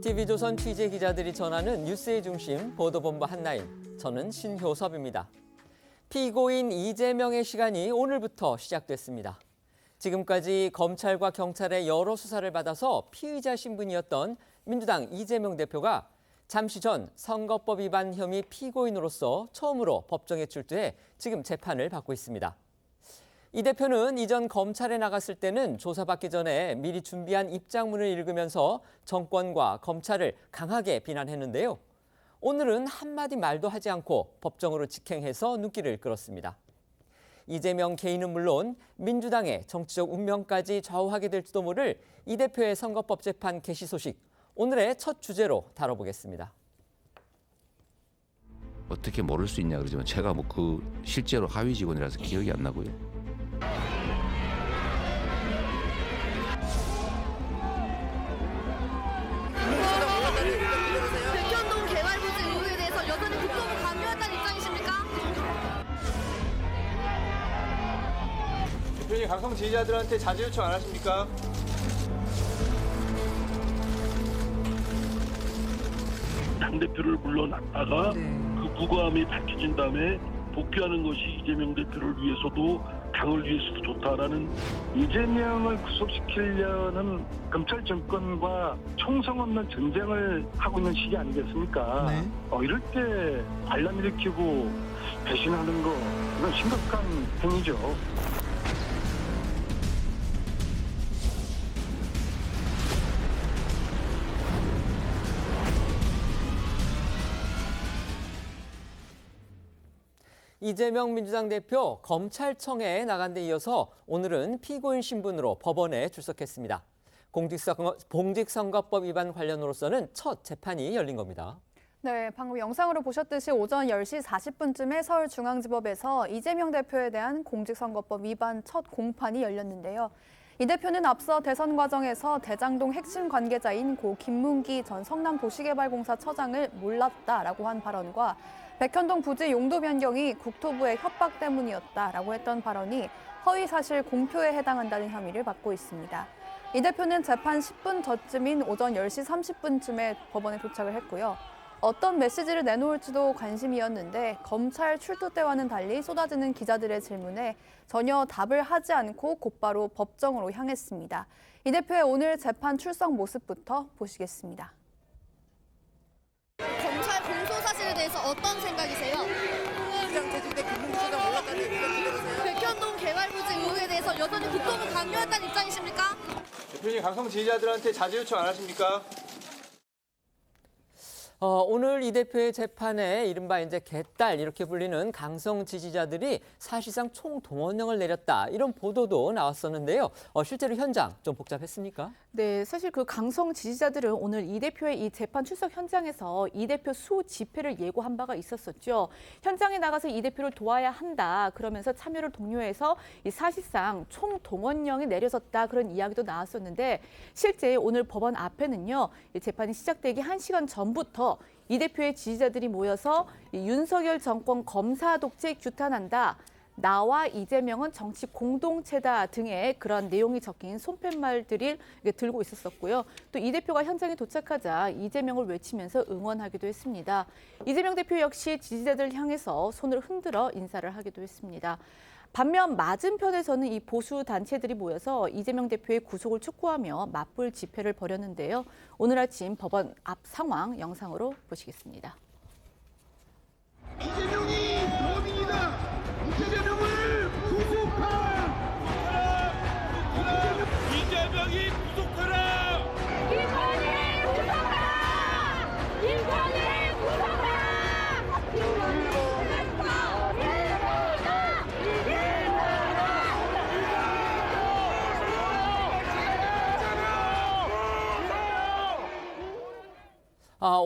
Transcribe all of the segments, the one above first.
TV조선 취재 기자들이 전하는 뉴스의 중심 보도본부 한나인, 저는 신효섭입니다. 피고인 이재명의 시간이 오늘부터 시작됐습니다. 지금까지 검찰과 경찰의 여러 수사를 받아서 피의자 신분이었던 민주당 이재명 대표가 잠시 전 선거법 위반 혐의 피고인으로서 처음으로 법정에 출두해 지금 재판을 받고 있습니다. 이 대표는 이전 검찰에 나갔을 때는 조사받기 전에 미리 준비한 입장문을 읽으면서 정권과 검찰을 강하게 비난했는데요. 오늘은 한마디 말도 하지 않고 법정으로 직행해서 눈길을 끌었습니다. 이재명 개인은 물론 민주당의 정치적 운명까지 좌우하게 될지도 모를 이 대표의 선거법 재판 개시 소식, 오늘의 첫 주제로 다뤄보겠습니다. 어떻게 모를 수 있냐 그러지만 제가 실제로 하위 직원이라서 기억이 안 나고요. 백현동 개발부지 의혹에 대해서 여전히 국법을 강요한다는 입장이십니까? 대표님 강성 지지자들한테 자제 요청 안 하십니까? 당대표를 물러났다가 그 무고함이 밝혀진 다음에 복귀하는 것이 이재명 대표를 위해서도 당을 위해서도 좋다라는, 이재명을 구속시키려는 검찰 정권과 총성 없는 전쟁을 하고 있는 시기 아니겠습니까? 이럴 때 반란 일으키고 배신하는 거, 이건 심각한 행위죠. 이재명 민주당 대표 검찰청에 나간 데 이어서 오늘은 피고인 신분으로 법원에 출석했습니다. 공직선거법 위반 관련으로서는 첫 재판이 열린 겁니다. 네, 방금 영상으로 보셨듯이 오전 10시 40분쯤에 서울중앙지법에서 이재명 대표에 대한 공직선거법 위반 첫 공판이 열렸는데요. 이 대표는 앞서 대선 과정에서 대장동 핵심 관계자인 고 김문기 전 성남도시개발공사 처장을 몰랐다라고 한 발언과 백현동 부지 용도 변경이 국토부의 협박 때문이었다라고 했던 발언이 허위사실 공표에 해당한다는 혐의를 받고 있습니다. 이 대표는 재판 10분 전쯤인 오전 10시 30분쯤에 법원에 도착을 했고요. 어떤 메시지를 내놓을지도 관심이었는데 검찰 출두 때와는 달리 쏟아지는 기자들의 질문에 전혀 답을 하지 않고 곧바로 법정으로 향했습니다. 이 대표의 오늘 재판 출석 모습부터 보시겠습니다. 검찰 공소 사실에 대해서 어떤 생각이세요? 시장 재직때 김문기 시장 몰랐다는 얘기가 들려오세요? 백현동 개발부지 의혹에 대해서 여전히 국법을 강요한다는 입장이십니까? 대표님 강성 지지자들한테 자제 요청 안 하십니까? 오늘 이 대표의 재판에 이른바 이제 개딸 이렇게 불리는 강성 지지자들이 사실상 총동원령을 내렸다, 이런 보도도 나왔었는데요. 실제로 현장 좀 복잡했습니까? 네, 사실 그 강성 지지자들은 오늘 이 대표의 이 재판 출석 현장에서 이 대표 수 집회를 예고한 바가 있었었죠. 현장에 나가서 이 대표를 도와야 한다 그러면서 참여를 독려해서 이 사실상 총동원령이 내려졌다, 그런 이야기도 나왔었는데, 실제 오늘 법원 앞에는요, 이 재판이 시작되기 1시간 전부터 이 대표의 지지자들이 모여서 윤석열 정권 검사 독재 규탄한다, 나와 이재명은 정치 공동체다 등의 그런 내용이 적힌 손팻말들을 들고 있었었고요. 또 이 대표가 현장에 도착하자 이재명을 외치면서 응원하기도 했습니다. 이재명 대표 역시 지지자들을 향해서 손을 흔들어 인사를 하기도 했습니다. 반면 맞은편에서는 이 보수 단체들이 모여서 이재명 대표의 구속을 촉구하며 맞불 집회를 벌였는데요. 오늘 아침 법원 앞 상황 영상으로 보시겠습니다. 이재명이 범인이다. 이재명을 구속하라. 이재명이 구속하라. 김건희 구속하라! 김건희 구속하라!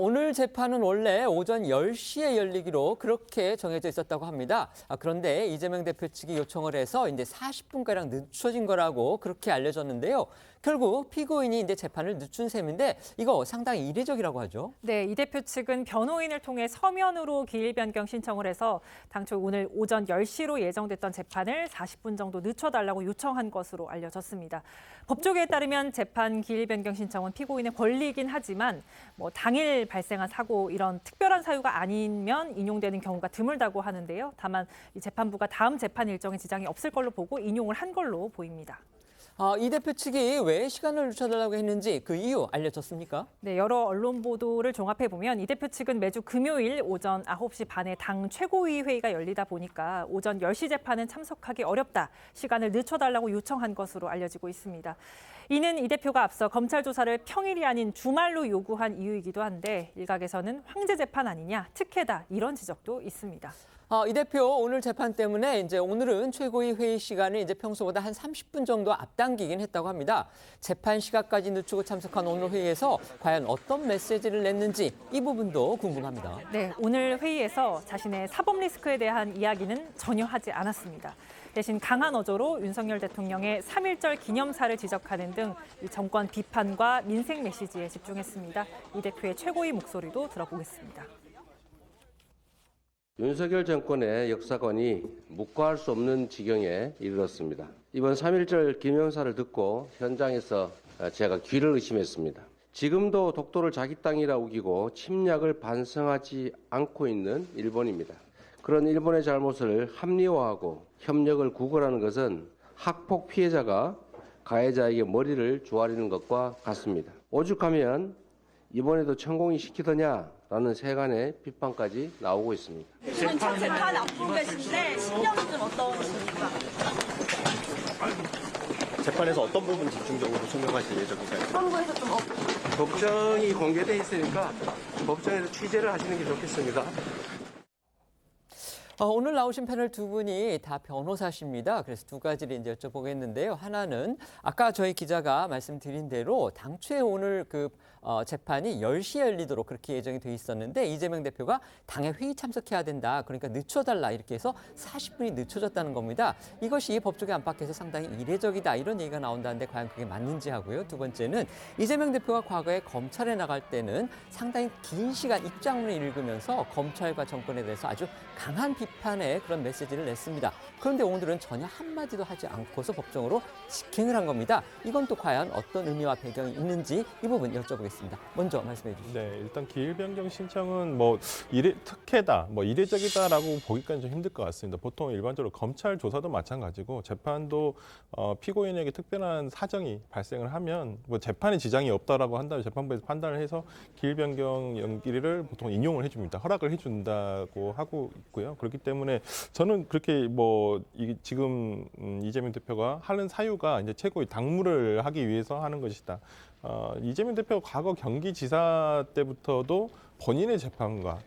오늘 재판은 원래 오전 10시에 열리기로 그렇게 정해져 있었다고 합니다. 그런데 이재명 대표 측이 요청을 해서 이제 40분가량 늦춰진 거라고 그렇게 알려졌는데요. 결국 피고인이 이제 재판을 늦춘 셈인데 이거 상당히 이례적이라고 하죠. 네, 이 대표 측은 변호인을 통해 서면으로 기일 변경 신청을 해서 당초 오늘 오전 10시로 예정됐던 재판을 40분 정도 늦춰달라고 요청한 것으로 알려졌습니다. 법조계에 따르면 재판 기일 변경 신청은 피고인의 권리이긴 하지만 당일 발생한 사고 이런 특별한 사유가 아니면 인용되는 경우가 드물다고 하는데요. 다만 이 재판부가 다음 재판 일정에 지장이 없을 걸로 보고 인용을 한 걸로 보입니다. 이 대표 측이 왜 시간을 늦춰달라고 했는지 그 이유 알려졌습니까? 네, 여러 언론 보도를 종합해보면 이 대표 측은 매주 금요일 오전 9시 반에 당 최고위 회의가 열리다 보니까 오전 10시 재판은 참석하기 어렵다. 시간을 늦춰달라고 요청한 것으로 알려지고 있습니다. 이는 이 대표가 앞서 검찰 조사를 평일이 아닌 주말로 요구한 이유이기도 한데 일각에서는 황제 재판 아니냐, 특혜다 이런 지적도 있습니다. 이 대표 오늘 재판 때문에 이제 오늘은 최고위 회의 시간을 이제 평소보다 한 30분 정도 앞당기긴 했다고 합니다. 재판 시각까지 늦추고 참석한 오늘 회의에서 과연 어떤 메시지를 냈는지 이 부분도 궁금합니다. 네, 오늘 회의에서 자신의 사법 리스크에 대한 이야기는 전혀 하지 않았습니다. 대신 강한 어조로 윤석열 대통령의 3.1절 기념사를 지적하는 등 이 정권 비판과 민생 메시지에 집중했습니다. 이 대표의 최고위 목소리도 들어보겠습니다. 윤석열 정권의 역사관이 묵과할 수 없는 지경에 이르렀습니다. 이번 3.1절 기념사를 듣고 현장에서 제가 귀를 의심했습니다. 지금도 독도를 자기 땅이라 우기고 침략을 반성하지 않고 있는 일본입니다. 그런 일본의 잘못을 합리화하고 협력을 구걸하는 것은 학폭 피해자가 가해자에게 머리를 조아리는 것과 같습니다. 오죽하면 이번에도 천공이 시키더냐라는 세간의 비판까지 나오고 있습니다. 이번 첫 재판 앞두고 계신데 신념은 좀 어떠십니까? 재판에서 어떤 부분 집중적으로 소명하실 예정인가요? 법무부에서 좀 법정이 공개돼 있으니까 법정에서 취재를 하시는 게 좋겠습니다. 오늘 나오신 패널 두 분이 다 변호사십니다. 그래서 두 가지를 이제 여쭤보겠는데요. 하나는 아까 저희 기자가 말씀드린 대로 당초에 오늘 재판이 10시에 열리도록 그렇게 예정이 돼 있었는데 이재명 대표가 당에 회의 참석해야 된다. 그러니까 늦춰달라 이렇게 해서 40분이 늦춰졌다는 겁니다. 이것이 법조계 안팎에서 상당히 이례적이다 이런 얘기가 나온다는데 과연 그게 맞는지 하고요. 두 번째는 이재명 대표가 과거에 검찰에 나갈 때는 상당히 긴 시간 입장문을 읽으면서 검찰과 정권에 대해서 아주 강한 비판의 그런 메시지를 냈습니다. 그런데 오늘은 전혀 한마디도 하지 않고서 법정으로 직행을 한 겁니다. 이건 또 과연 어떤 의미와 배경이 있는지 이 부분 여쭤보겠습니다. 먼저 말씀해 주시죠. 네, 일단 기일 변경 신청은 특혜다, 이례적이다라고 보기까지 좀 힘들 것 같습니다. 보통 일반적으로 검찰 조사도 마찬가지고 재판도 피고인에게 특별한 사정이 발생을 하면 재판에 지장이 없다라고 한다면 재판부에서 판단을 해서 기일 변경 연기를 보통 인용을 해줍니다. 허락을 해준다고 하고 있고요. 그렇기 때문에 저는 그렇게 지금 이재명 대표가 하는 사유가 이제 최고의 당무를 하기 위해서 하는 것이다. 이재명 대표가 과거 경기지사 때부터도 본인의 재판과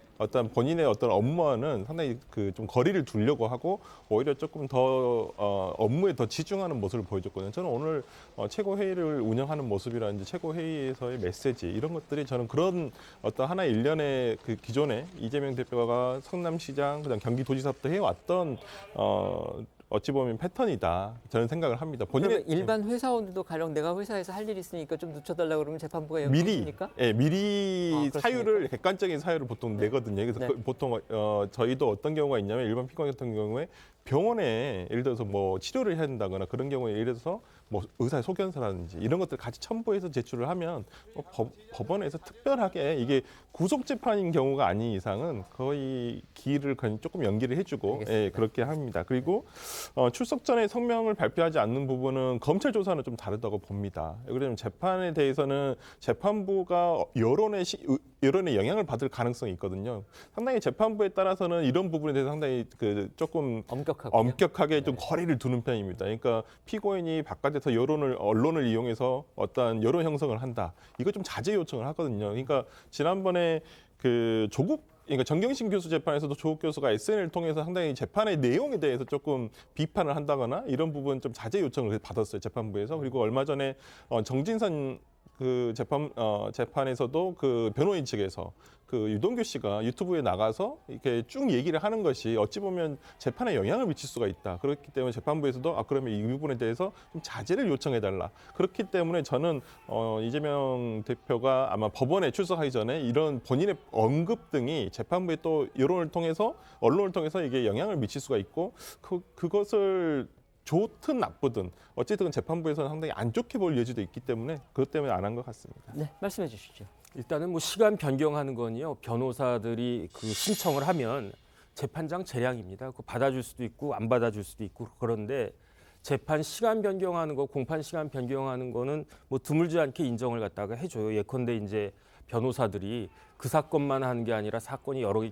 본인의 업무와는 상당히 좀 거리를 두려고 하고 오히려 조금 더 업무에 더 집중하는 모습을 보여줬거든요. 저는 오늘 최고회의를 운영하는 모습이라든지 최고회의에서의 메시지 이런 것들이 저는 그런 하나의 일련의 기존에 이재명 대표가 성남시장 그다음 경기도지사부터 해왔던 어찌 보면 패턴이다 저는 생각을 합니다. 그러면 일반 회사원들도 가령 내가 회사에서 할 일이 있으니까 좀 늦춰달라고 그러면 재판부가 연기합니까? 미리 사유를 객관적인 사유를 보통 내거든요. 그래서 보통 저희도 어떤 경우가 있냐면 일반 피고인 같은 경우에 병원에 예를 들어서 치료를 해야 된다거나 그런 경우에 예를 들어서 의사의 소견서라든지 이런 것들 같이 첨부해서 제출을 하면 법원에서 특별하게 이게 구속 재판인 경우가 아닌 이상은 거의 기일을 조금 연기를 해주고 그렇게 합니다. 그리고 출석 전에 성명을 발표하지 않는 부분은 검찰 조사는 좀 다르다고 봅니다. 왜냐하면 재판에 대해서는 재판부가 여론의 영향을 받을 가능성이 있거든요. 상당히 재판부에 따라서는 이런 부분에 대해서 상당히 조금 엄격하게 좀 거리를 두는 편입니다. 그러니까 피고인이 바깥에서 언론을 이용해서 어떤 여론 형성을 한다. 이거 좀 자제 요청을 하거든요. 그러니까 지난번에 그러니까 정경심 교수 재판에서도 조국 교수가 SNS를 통해서 상당히 재판의 내용에 대해서 조금 비판을 한다거나 이런 부분 좀 자제 요청을 받았어요. 재판부에서. 그리고 얼마 전에 정진선 그 재판에서도 그 변호인 측에서 그 유동규 씨가 유튜브에 나가서 이렇게 쭉 얘기를 하는 것이 어찌 보면 재판에 영향을 미칠 수가 있다. 그렇기 때문에 재판부에서도 그러면 이 부분에 대해서 좀 자제를 요청해달라. 그렇기 때문에 저는 이재명 대표가 아마 법원에 출석하기 전에 이런 본인의 언급 등이 재판부의 또 여론을 통해서 언론을 통해서 이게 영향을 미칠 수가 있고 그것을 좋든 나쁘든 어쨌든 재판부에서는 상당히 안 좋게 볼 여지도 있기 때문에 그것 때문에 안 한 것 같습니다. 네, 말씀해 주시죠. 일단은 뭐 시간 변경하는 건요. 변호사들이 그 신청을 하면 재판장 재량입니다. 그 받아줄 수도 있고 안 받아줄 수도 있고 그런데 재판 시간 변경하는 거, 공판 시간 변경하는 거는 뭐 드물지 않게 인정을 갖다가 해줘요. 예컨대 이제 변호사들이 그 사건만 하는 게 아니라 사건이 여러 개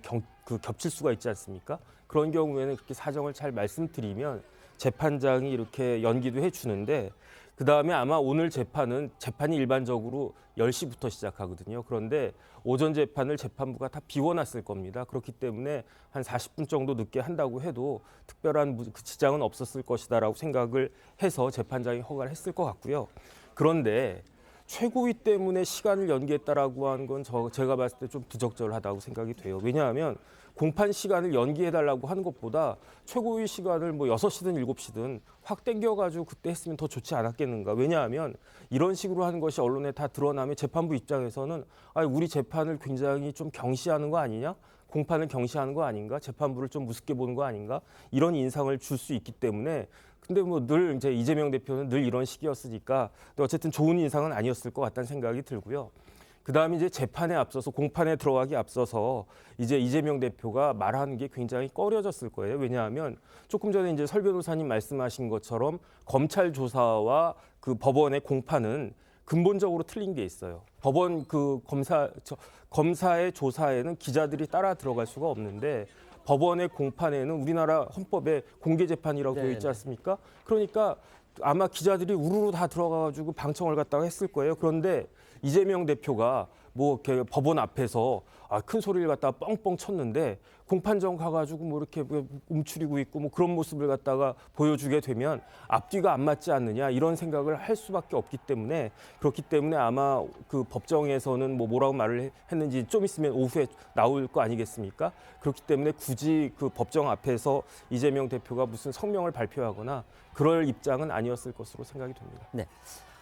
겹칠 수가 있지 않습니까? 그런 경우에는 그렇게 사정을 잘 말씀드리면 재판장이 이렇게 연기도 해주는데 그다음에 아마 오늘 재판이 일반적으로 10시부터 시작하거든요. 그런데 오전 재판을 재판부가 다 비워놨을 겁니다. 그렇기 때문에 한 40분 정도 늦게 한다고 해도 특별한 지장은 없었을 것이다라고 생각을 해서 재판장이 허가를 했을 것 같고요. 그런데 최고위 때문에 시간을 연기했다라고 하는 건 제가 봤을 때 좀 부적절하다고 생각이 돼요. 왜냐하면 공판 시간을 연기해달라고 하는 것보다 최고위 시간을 뭐 6시든 7시든 확 땡겨가지고 그때 했으면 더 좋지 않았겠는가. 왜냐하면 이런 식으로 하는 것이 언론에 다 드러나면 재판부 입장에서는 우리 재판을 굉장히 좀 경시하는 거 아니냐? 공판을 경시하는 거 아닌가? 재판부를 좀 우습게 보는 거 아닌가? 이런 인상을 줄 수 있기 때문에 근데 뭐 늘 이제 이재명 대표는 늘 이런 식이었으니까 어쨌든 좋은 인상은 아니었을 것 같다는 생각이 들고요. 그다음에 이제 재판에 앞서서 공판에 들어가기 앞서서 이제 이재명 대표가 말하는 게 굉장히 꺼려졌을 거예요. 왜냐하면 조금 전에 이제 설 변호사님 말씀하신 것처럼 검찰 조사와 그 법원의 공판은 근본적으로 틀린 게 있어요. 법원 그 검사의 조사에는 기자들이 따라 들어갈 수가 없는데 법원의 공판에는 우리나라 헌법에 공개재판이라고 되어 있지 않습니까? 그러니까 아마 기자들이 우르르 다 들어가가지고 방청을 갖다가 했을 거예요. 그런데 이재명 대표가 뭐 이렇게 법원 앞에서 큰 소리를 갖다가 뻥뻥 쳤는데 공판장 가가지고 뭐 이렇게 움츠리고 있고 뭐 그런 모습을 갖다가 보여주게 되면 앞뒤가 안 맞지 않느냐 이런 생각을 할 수밖에 없기 때문에 그렇기 때문에 아마 그 법정에서는 뭐라고 말을 했는지 좀 있으면 오후에 나올 거 아니겠습니까? 그렇기 때문에 굳이 그 법정 앞에서 이재명 대표가 무슨 성명을 발표하거나 그럴 입장은 아니었을 것으로 생각이 됩니다. 네.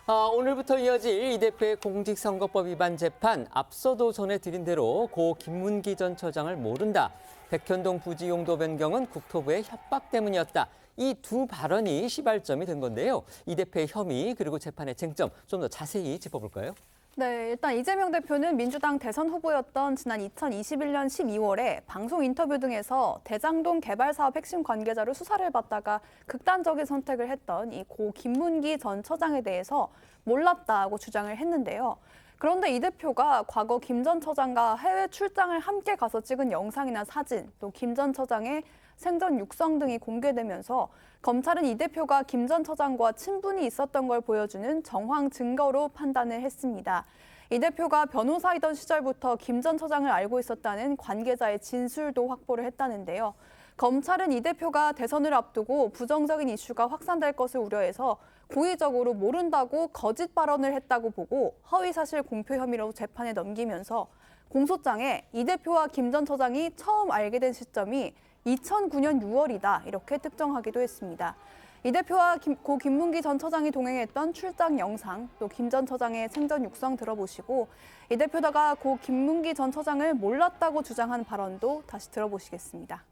오늘부터 이어질 이 대표의 공직선거법 위반 재판 앞서도 전해드린 대로 고 김문기 전 처장을 모른다. 백현동 부지 용도 변경은 국토부의 협박 때문이었다. 이 두 발언이 시발점이 된 건데요. 이 대표의 혐의 그리고 재판의 쟁점 좀 더 자세히 짚어볼까요? 네, 일단 이재명 대표는 민주당 대선 후보였던 지난 2021년 12월에 방송 인터뷰 등에서 대장동 개발 사업 핵심 관계자로 수사를 받다가 극단적인 선택을 했던 이 고 김문기 전 처장에 대해서 몰랐다고 주장을 했는데요. 그런데 이 대표가 과거 김 전 처장과 해외 출장을 함께 가서 찍은 영상이나 사진, 또 김 전 처장의 생전 육성 등이 공개되면서 검찰은 이 대표가 김 전 처장과 친분이 있었던 걸 보여주는 정황 증거로 판단을 했습니다. 이 대표가 변호사이던 시절부터 김 전 처장을 알고 있었다는 관계자의 진술도 확보를 했다는데요. 검찰은 이 대표가 대선을 앞두고 부정적인 이슈가 확산될 것을 우려해서 고의적으로 모른다고 거짓 발언을 했다고 보고 허위사실 공표 혐의로 재판에 넘기면서 공소장에 이 대표와 김 전 처장이 처음 알게 된 시점이 2009년 6월이다 이렇게 특정하기도 했습니다. 이 대표와 고 김문기 전 처장이 동행했던 출장 영상, 또 김 전 처장의 생전 육성 들어보시고 이 대표가 고 김문기 전 처장을 몰랐다고 주장한 발언도 다시 들어보시겠습니다.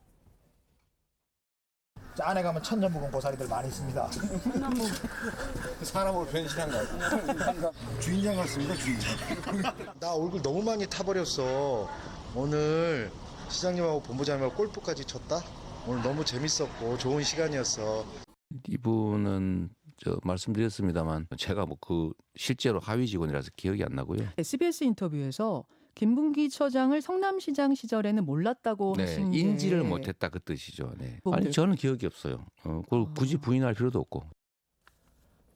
안에 가면 천년무공 고사리들 많이 있습니다. 사람으로 변신한 거. 주인장 같습니다, 주인장. 나 얼굴 너무 많이 타버렸어. 오늘 시장님하고 본부장님하고 골프까지 쳤다? 오늘 너무 재밌었고 좋은 시간이었어. 이분은 말씀드렸습니다만 제가 뭐 그 실제로 하위 직원이라서 기억이 안 나고요. SBS 인터뷰에서 김문기 처장을 성남시장 시절에는 몰랐다고 하신 게 인지를 못했다 그 뜻이죠. 네. 아니 저는 기억이 없어요. 그걸 굳이 부인할 필요도 없고.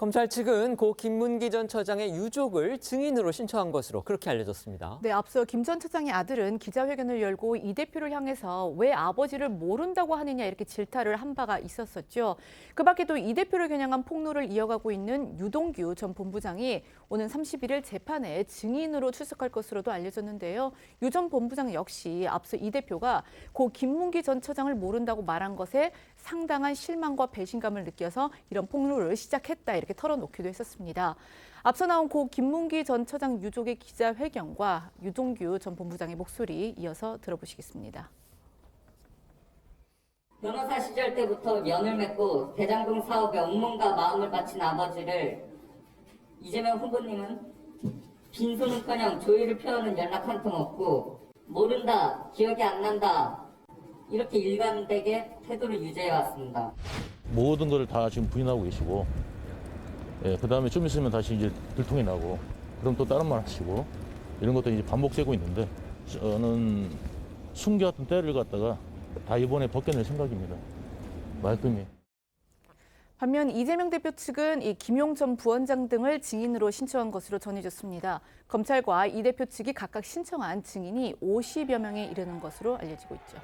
검찰 측은 고 김문기 전 처장의 유족을 증인으로 신청한 것으로 그렇게 알려졌습니다. 네, 앞서 김 전 처장의 아들은 기자회견을 열고 이 대표를 향해서 왜 아버지를 모른다고 하느냐 이렇게 질타를 한 바가 있었었죠. 그 밖에도 이 대표를 겨냥한 폭로를 이어가고 있는 유동규 전 본부장이 오는 31일 재판에 증인으로 출석할 것으로도 알려졌는데요. 유 전 본부장 역시 앞서 이 대표가 고 김문기 전 처장을 모른다고 말한 것에 상당한 실망과 배신감을 느껴서 이런 폭로를 시작했다 이렇게 털어놓기도 했었습니다. 앞서 나온 고 김문기 전 처장 유족의 기자회견과 유동규 전 본부장의 목소리 이어서 들어보시겠습니다. 변호사 시절 때부터 연을 맺고 대장동 사업에 온몸과 마음을 바친 아버지를 이재명 후보님은 빈손은커녕 조의를 표하는 연락 한 통 없고 모른다, 기억이 안 난다 이렇게 일관되게 태도를 유지해왔습니다. 모든 걸 다 지금 부인하고 계시고, 그다음에 좀 있으면 다시 이제 들통이 나고, 그럼 또 다른 말 하시고, 이런 것도 이제 반복되고 있는데, 저는 숨겨왔던 때를 갖다가 다 이번에 벗겨낼 생각입니다. 말끔히. 반면 이재명 대표 측은 이 김용 전 부원장 등을 증인으로 신청한 것으로 전해졌습니다. 검찰과 이 대표 측이 각각 신청한 증인이 50여 명에 이르는 것으로 알려지고 있죠.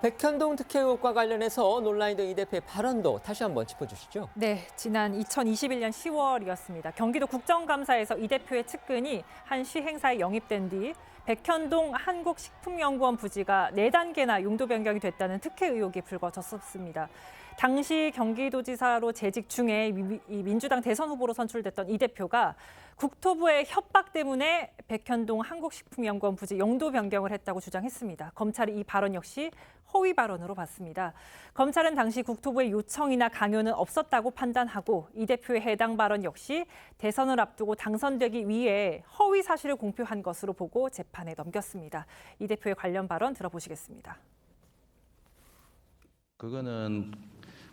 백현동 특혜 의혹과 관련해서 논란이 된 이 대표의 발언도 다시 한번 짚어주시죠. 네, 지난 2021년 10월이었습니다. 경기도 국정감사에서 이 대표의 측근이 한 시행사에 영입된 뒤 백현동 한국식품연구원 부지가 4단계나 용도 변경이 됐다는 특혜 의혹이 불거졌었습니다. 당시 경기도지사로 재직 중에 민주당 대선 후보로 선출됐던 이 대표가 국토부의 협박 때문에 백현동 한국식품연구원 부지 용도 변경을 했다고 주장했습니다. 검찰이 이 발언 역시 허위 발언으로 봤습니다. 검찰은 당시 국토부의 요청이나 강요는 없었다고 판단하고 이 대표의 해당 발언 역시 대선을 앞두고 당선되기 위해 허위 사실을 공표한 것으로 보고 재판에 넘겼습니다. 이 대표의 관련 발언 들어보시겠습니다. 그거는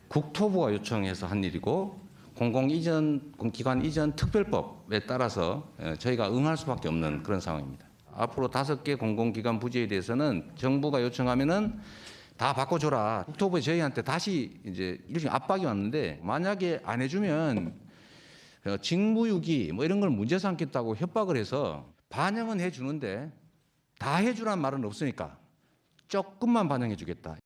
국토부가 요청해서 한 일이고 공공기관 이전 특별법에 따라서 저희가 응할 수밖에 없는 그런 상황입니다. 앞으로 5개 공공기관 부지에 대해서는 정부가 요청하면은 다 바꿔줘라. 국토부에 저희한테 다시 이제 일종의 압박이 왔는데 만약에 안 해주면 직무유기 뭐 이런 걸 문제 삼겠다고 협박을 해서 반영은 해주는데 다 해주란 말은 없으니까 조금만 반영해주겠다.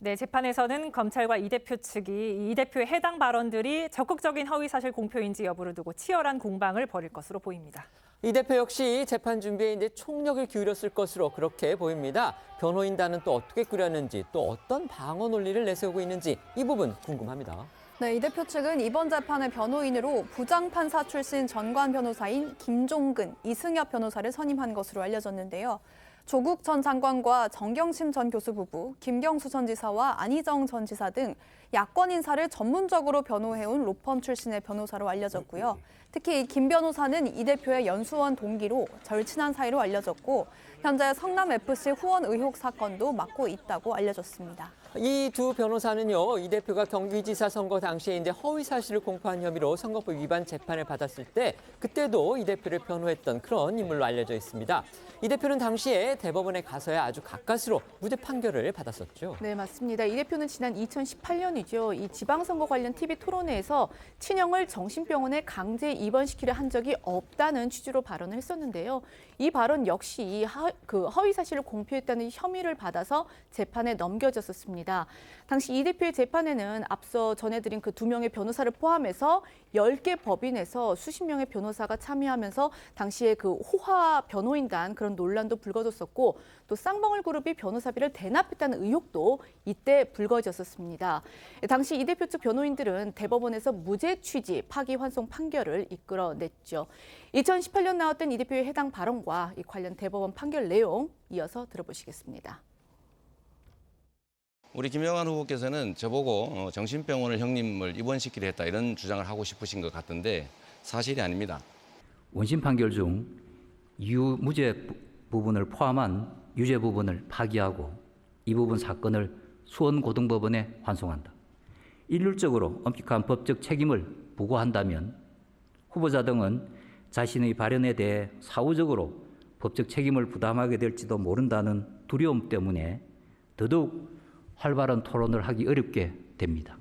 네, 재판에서는 검찰과 이 대표 측이 이 대표의 해당 발언들이 적극적인 허위사실 공표인지 여부를 두고 치열한 공방을 벌일 것으로 보입니다. 이 대표 역시 재판 준비에 이제 총력을 기울였을 것으로 그렇게 보입니다. 변호인단은 또 어떻게 꾸렸는지 또 어떤 방어 논리를 내세우고 있는지 이 부분 궁금합니다. 네, 이 대표 측은 이번 재판의 변호인으로 부장판사 출신 전관 변호사인 김종근, 이승엽 변호사를 선임한 것으로 알려졌는데요. 조국 전 장관과 정경심 전 교수 부부, 김경수 전 지사와 안희정 전 지사 등 야권 인사를 전문적으로 변호해온 로펌 출신의 변호사로 알려졌고요. 특히 김 변호사는 이 대표의 연수원 동기로 절친한 사이로 알려졌고 현재 성남FC 후원 의혹 사건도 맡고 있다고 알려졌습니다. 이 두 변호사는요, 이 대표가 경기지사 선거 당시에 이제 허위 사실을 공표한 혐의로 선거법 위반 재판을 받았을 때 그때도 이 대표를 변호했던 그런 인물로 알려져 있습니다. 이 대표는 당시에 대법원에 가서야 아주 가까스로 무죄 판결을 받았었죠. 네, 맞습니다. 이 대표는 지난 2018년이죠. 이 지방선거 관련 TV 토론회에서 친형을 정신병원에 강제 입원시키려 한 적이 없다는 취지로 발언을 했었는데요. 이 발언 역시 허위 사실을 공표했다는 혐의를 받아서 재판에 넘겨졌었습니다. 당시 이 대표의 재판에는 앞서 전해드린 그 2명의 변호사를 포함해서 10개 법인에서 수십 명의 변호사가 참여하면서 당시에 그 호화 변호인단 그런 논란도 불거졌었고 또 쌍방울 그룹이 변호사비를 대납했다는 의혹도 이때 불거졌었습니다. 당시 이 대표 측 변호인들은 대법원에서 무죄 취지 파기환송 판결을 이끌어냈죠. 2018년 나왔던 이 대표의 해당 발언과 이 관련 대법원 판결 내용 이어서 들어보시겠습니다. 우리 김영환 후보께서는 저보고 정신병원을 형님을 입원시키려 했다 이런 주장을 하고 싶으신 것 같은데 사실이 아닙니다. 원심 판결 중 유무죄 부분을 포함한 유죄 부분을 파기하고 이 부분 사건을 수원고등법원에 환송한다. 일률적으로 엄격한 법적 책임을 부과한다면 후보자 등은 자신의 발언에 대해 사후적으로 법적 책임을 부담하게 될지도 모른다는 두려움 때문에 더더욱 활발한 토론을 하기 어렵게 됩니다.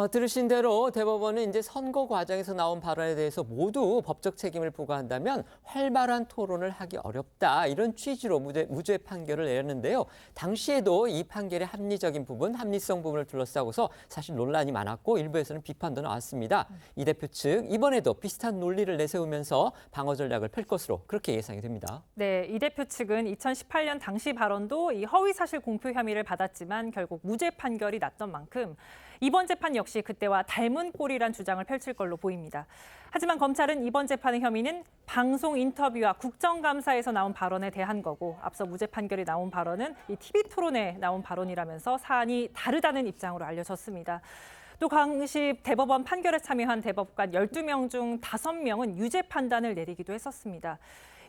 들으신 대로 대법원은 이제 선거 과정에서 나온 발언에 대해서 모두 법적 책임을 부과한다면 활발한 토론을 하기 어렵다. 이런 취지로 무죄 판결을 내렸는데요. 당시에도 이 판결의 합리적인 부분, 합리성 부분을 둘러싸고서 사실 논란이 많았고 일부에서는 비판도 나왔습니다. 이 대표 측 이번에도 비슷한 논리를 내세우면서 방어 전략을 펼 것으로 그렇게 예상이 됩니다. 네, 이 대표 측은 2018년 당시 발언도 이 허위사실 공표 혐의를 받았지만 결국 무죄 판결이 났던 만큼 이번 재판 역시 그때와 닮은 꼴이란 주장을 펼칠 걸로 보입니다. 하지만 검찰은 이번 재판의 혐의는 방송 인터뷰와 국정감사에서 나온 발언에 대한 거고 앞서 무죄 판결이 나온 발언은 이 TV 토론에 나온 발언이라면서 사안이 다르다는 입장으로 알려졌습니다. 또 당시 대법원 판결에 참여한 대법관 12명 중 5명은 유죄 판단을 내리기도 했었습니다.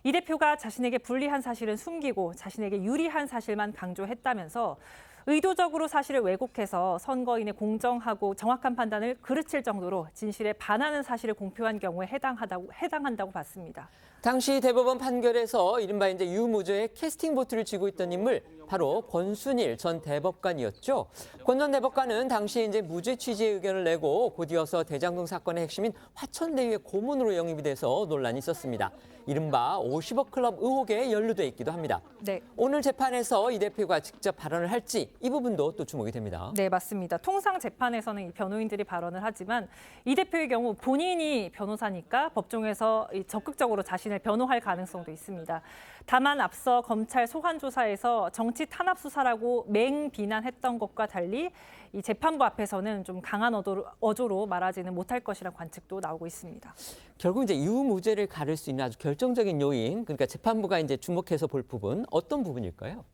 이 대표가 자신에게 불리한 사실은 숨기고 자신에게 유리한 사실만 강조했다면서 의도적으로 사실을 왜곡해서 선거인의 공정하고 정확한 판단을 그르칠 정도로 진실에 반하는 사실을 공표한 경우에 해당한다고 봤습니다. 당시 대법원 판결에서 이른바 이제 유무죄의 캐스팅 보트를 쥐고 있던 인물 바로 권순일 전 대법관이었죠. 권 전 대법관은 당시 이제 무죄 취지의 의견을 내고 곧이어서 대장동 사건의 핵심인 화천대유의 고문으로 영입이 돼서 논란이 있었습니다. 이른바 50억 클럽 의혹에 연루돼 있기도 합니다. 네. 오늘 재판에서 이 대표가 직접 발언을 할지 이 부분도 또 주목이 됩니다. 네, 맞습니다. 통상 재판에서는 이 변호인들이 발언을 하지만 이 대표의 경우 본인이 변호사니까 법정에서 적극적으로 자신을 변호할 가능성도 있습니다. 다만 앞서 검찰 소환 조사에서 정치 탄압 수사라고 맹비난했던 것과 달리 이 재판부 앞에서는 좀 강한 어조로 말하지는 못할 것이라는 관측도 나오고 있습니다. 결국 이제 유무죄를 가를 수 있는 아주 결정적인 요인, 그러니까 재판부가 이제 주목해서 볼 부분 어떤 부분일까요?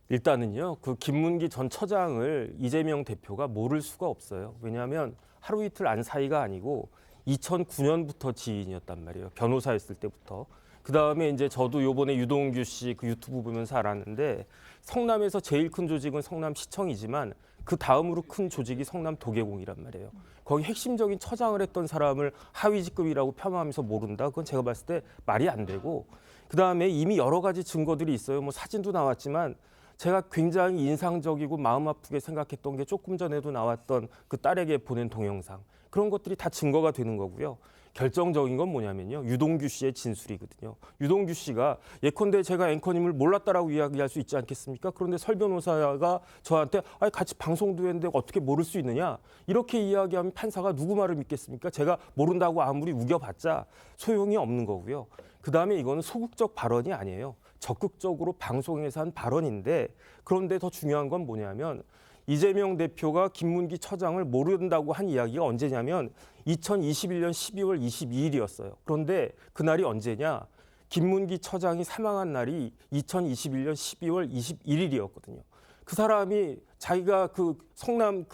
일단은요, 그 김문기 전 처장을 이재명 대표가 모를 수가 없어요. 왜냐하면 하루 이틀 안 사이가 아니고 2009년부터 지인이었단 말이에요. 변호사였을 때부터. 그다음에 이제 저도 요번에 유동규 씨 그 유튜브 보면서 알았는데 성남에서 제일 큰 조직은 성남시청이지만 그 다음으로 큰 조직이 성남도계공이란 말이에요. 거기 핵심적인 처장을 했던 사람을 하위 직급이라고 폄하하면서 모른다? 그건 제가 봤을 때 말이 안 되고 그다음에 이미 여러 가지 증거들이 있어요. 뭐 사진도 나왔지만 제가 굉장히 인상적이고 마음 아프게 생각했던 게 조금 전에도 나왔던 그 딸에게 보낸 동영상. 그런 것들이 다 증거가 되는 거고요. 결정적인 건 뭐냐면요. 유동규 씨의 진술이거든요. 유동규 씨가 예컨대 제가 앵커님을 몰랐다라고 이야기할 수 있지 않겠습니까? 그런데 설 변호사가 저한테 같이 방송도 했는데 어떻게 모를 수 있느냐? 이렇게 이야기하면 판사가 누구 말을 믿겠습니까? 제가 모른다고 아무리 우겨봤자 소용이 없는 거고요. 그다음에 이거는 소극적 발언이 아니에요. 적극적으로 방송에서 한 발언인데 그런데 더 중요한 건 뭐냐면 이재명 대표가 김문기 처장을 모른다고 한 이야기가 언제냐면 2021년 12월 22일이었어요. 그런데 그날이 언제냐? 김문기 처장이 사망한 날이 2021년 12월 21일이었거든요. 그 사람이 자기가 그 성남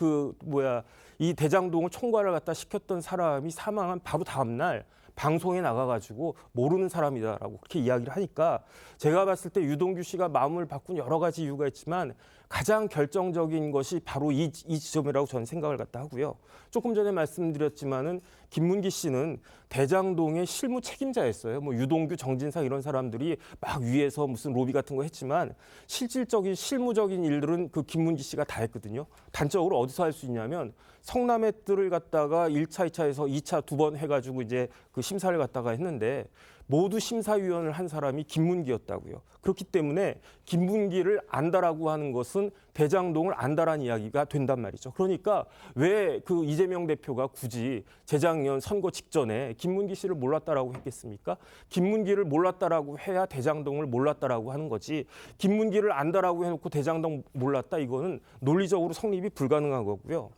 이 대장동을 총괄을 갖다 시켰던 사람이 사망한 바로 다음 날 방송에 나가가지고 모르는 사람이다라고 그렇게 이야기를 하니까 제가 봤을 때 유동규 씨가 마음을 바꾼 여러 가지 이유가 있지만 가장 결정적인 것이 바로 이 지점이라고 저는 생각을 갖다 하고요. 조금 전에 말씀드렸지만은 김문기 씨는 대장동의 실무 책임자였어요. 뭐 유동규, 정진상 이런 사람들이 막 위에서 무슨 로비 같은 거 했지만 실질적인 실무적인 일들은 그 김문기 씨가 다 했거든요. 단적으로 어디서 할 수 있냐면 성남의 뜰을 갖다가 1차, 2차에서 2차 2번 해가지고 이제 그 심사를 갖다가 했는데 모두 심사위원을 한 사람이 김문기였다고요. 그렇기 때문에 김문기를 안다라고 하는 것은 대장동을 안다라는 이야기가 된단 말이죠. 그러니까 왜 그 이재명 대표가 굳이 재작년 선거 직전에 김문기 씨를 몰랐다라고 했겠습니까? 김문기를 몰랐다라고 해야 대장동을 몰랐다라고 하는 거지. 김문기를 안다라고 해놓고 대장동 몰랐다 이거는 논리적으로 성립이 불가능한 거고요.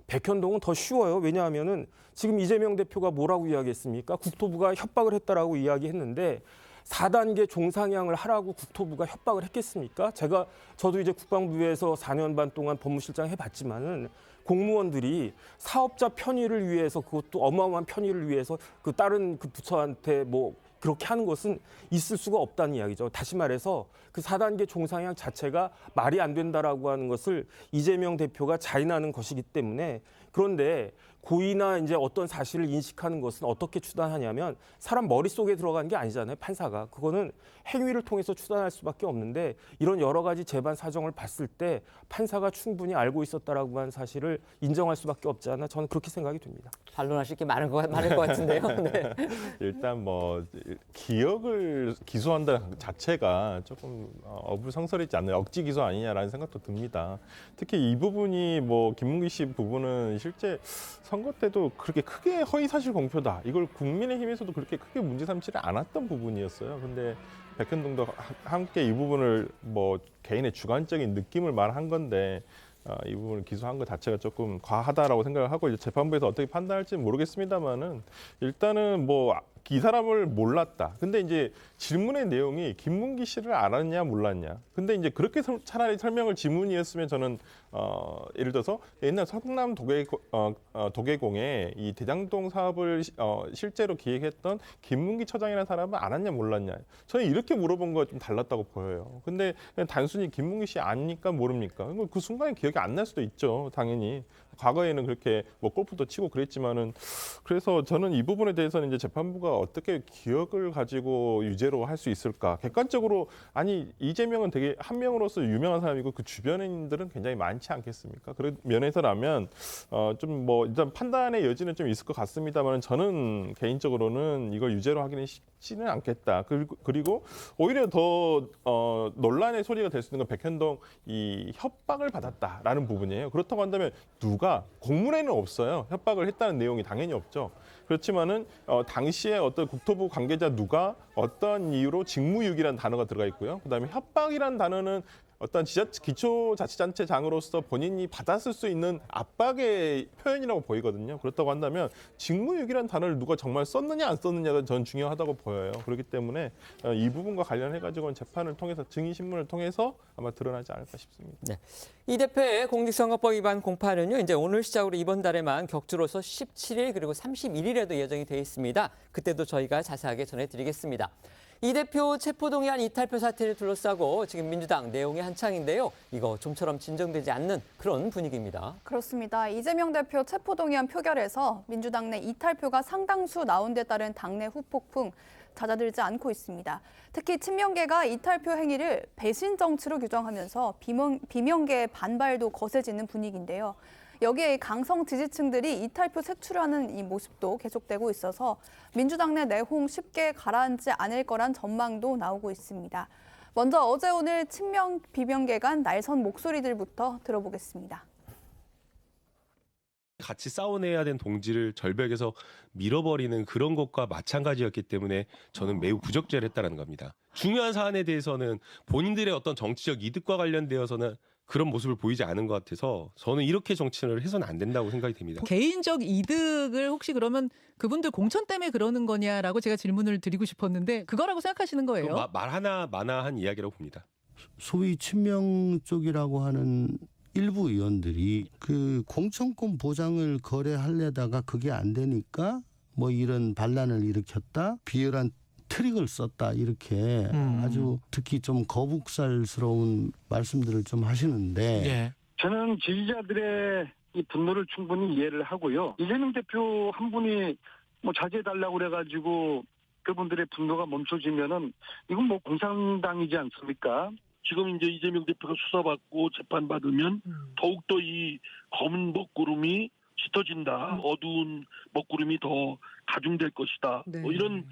백현동은 더 쉬워요. 왜냐하면은 지금 이재명 대표가 뭐라고 이야기했습니까? 국토부가 협박을 했다라고 이야기했는데 4단계 종상향을 하라고 국토부가 협박을 했겠습니까? 저도 이제 국방부에서 4년 반 동안 법무실장 해봤지만은 공무원들이 사업자 편의를 위해서 그것도 어마어마한 편의를 위해서 그 다른 그 부처한테 뭐 그렇게 하는 것은 있을 수가 없다는 이야기죠. 다시 말해서 그 4단계 종상향 자체가 말이 안 된다라고 하는 것을 이재명 대표가 자인하는 것이기 때문에 그런데 고의나 이제 어떤 사실을 인식하는 것은 어떻게 추단하냐면 사람 머릿속에 들어가는 게 아니잖아요. 판사가. 그거는 행위를 통해서 추단할 수밖에 없는데 이런 여러 가지 재반 사정을 봤을 때 판사가 충분히 알고 있었다라고 하는 사실을 인정할 수밖에 없지 않나 저는 그렇게 생각이 됩니다. 반론하실 게 많을 것 같은데요. 네. 일단 뭐 기억을 기소한다는 자체가 조금 어불성설이지 않나요? 억지 기소 아니냐라는 생각도 듭니다. 특히 이 부분이 뭐 김문기 씨 부분은 실제 선거 때도 그렇게 크게 허위사실 공표다. 이걸 국민의힘에서도 그렇게 크게 문제 삼지를 않았던 부분이었어요. 근데 백현동도 함께 이 부분을 뭐 개인의 주관적인 느낌을 말한 건데 이 부분을 기소한 것 자체가 조금 과하다라고 생각을 하고 이제 재판부에서 어떻게 판단할지는 모르겠습니다만은 일단은 뭐 이 사람을 몰랐다. 근데 이제 질문의 내용이 김문기 씨를 알았냐 몰랐냐. 근데 이제 그렇게 차라리 설명을 지문이었으면 저는 예를 들어서 옛날 성남 도계공에 이 대장동 사업을 실제로 기획했던 김문기 처장이라는 사람은 알았냐 몰랐냐. 저는 이렇게 물어본 거가 좀 달랐다고 보여요. 근데 그냥 단순히 김문기 씨 아니까 모릅니까? 그 순간에 기억이 안 날 수도 있죠. 당연히. 과거에는 그렇게 뭐 골프도 치고 그랬지만은 그래서 저는 이 부분에 대해서는 이제 재판부가 어떻게 기억을 가지고 유죄로 할 수 있을까? 객관적으로 아니 이재명은 되게 한 명으로서 유명한 사람이고 그 주변인들은 굉장히 많지 않겠습니까? 그런 면에서라면 좀 뭐 일단 판단의 여지는 좀 있을 것 같습니다만 저는 개인적으로는 이걸 유죄로 하기는 쉽지는 않겠다. 그리고 오히려 더 논란의 소리가 될 수 있는 건 백현동 이 협박을 받았다라는 부분이에요. 그렇다고 한다면 누가 공문에는 없어요. 협박을 했다는 내용이 당연히 없죠. 그렇지만은 당시에 어떤 국토부 관계자 누가 어떤 이유로 직무유기라는 단어가 들어가 있고요. 그다음에 협박이라는 단어는 어떤 기초자치단체장으로서 본인이 받았을 수 있는 압박의 표현이라고 보이거든요. 그렇다고 한다면 직무유기라는 단어를 누가 정말 썼느냐 안 썼느냐가 전 중요하다고 보여요. 그렇기 때문에 이 부분과 관련해가지고는 재판을 통해서 증인신문을 통해서 아마 드러나지 않을까 싶습니다. 네. 이 대표의 공직선거법 위반 공판은요. 이제 오늘 시작으로 이번 달에만 격주로서 17일 그리고 31일에도 예정이 되어 있습니다. 그때도 저희가 자세하게 전해드리겠습니다. 이 대표 체포동의안 이탈표 사태를 둘러싸고 지금 민주당 내용이 한창인데요. 이거 좀처럼 진정되지 않는 그런 분위기입니다. 그렇습니다. 이재명 대표 체포동의안 표결에서 민주당 내 이탈표가 상당수 나온 데 따른 당내 후폭풍 잦아들지 않고 있습니다. 특히 친명계가 이탈표 행위를 배신 정치로 규정하면서 비명계의 반발도 거세지는 분위기인데요. 여기에 강성 지지층들이 이탈표 색출하는 이 모습도 계속되고 있어서 민주당 내 내홍 쉽게 가라앉지 않을 거란 전망도 나오고 있습니다. 먼저 어제 오늘 친명 비명계 간 날선 목소리들부터 들어보겠습니다. 같이 싸워내야 된 동지를 절벽에서 밀어버리는 그런 것과 마찬가지였기 때문에 저는 매우 부적절했다는 겁니다. 중요한 사안에 대해서는 본인들의 어떤 정치적 이득과 관련되어서는 그런 모습을 보이지 않은 것 같아서 저는 이렇게 정치를 해서는 안 된다고 생각이 됩니다. 개인적 이득을 혹시 그러면 그분들 공천 때문에 그러는 거냐라고 제가 질문을 드리고 싶었는데 그거라고 생각하시는 거예요? 말 하나 마나한 이야기라고 봅니다. 소위 친명 쪽이라고 하는 일부 의원들이 그 공천권 보장을 거래하려다가 그게 안 되니까 뭐 이런 반란을 일으켰다, 비열한 트릭을 썼다 이렇게 아주 특히 좀 거북살스러운 말씀들을 좀 하시는데 예. 저는 지지자들의 이 분노를 충분히 이해를 하고요. 이재명 대표 한 분이 뭐 자제해달라고 그래가지고 그분들의 분노가 멈춰지면은 이건 뭐 공산당이지 않습니까? 지금 이제 이재명 대표가 수사받고 재판받으면 더욱더 이 검은 먹구름이 짙어진다. 어두운 먹구름이 더 가중될 것이다. 네. 뭐 이런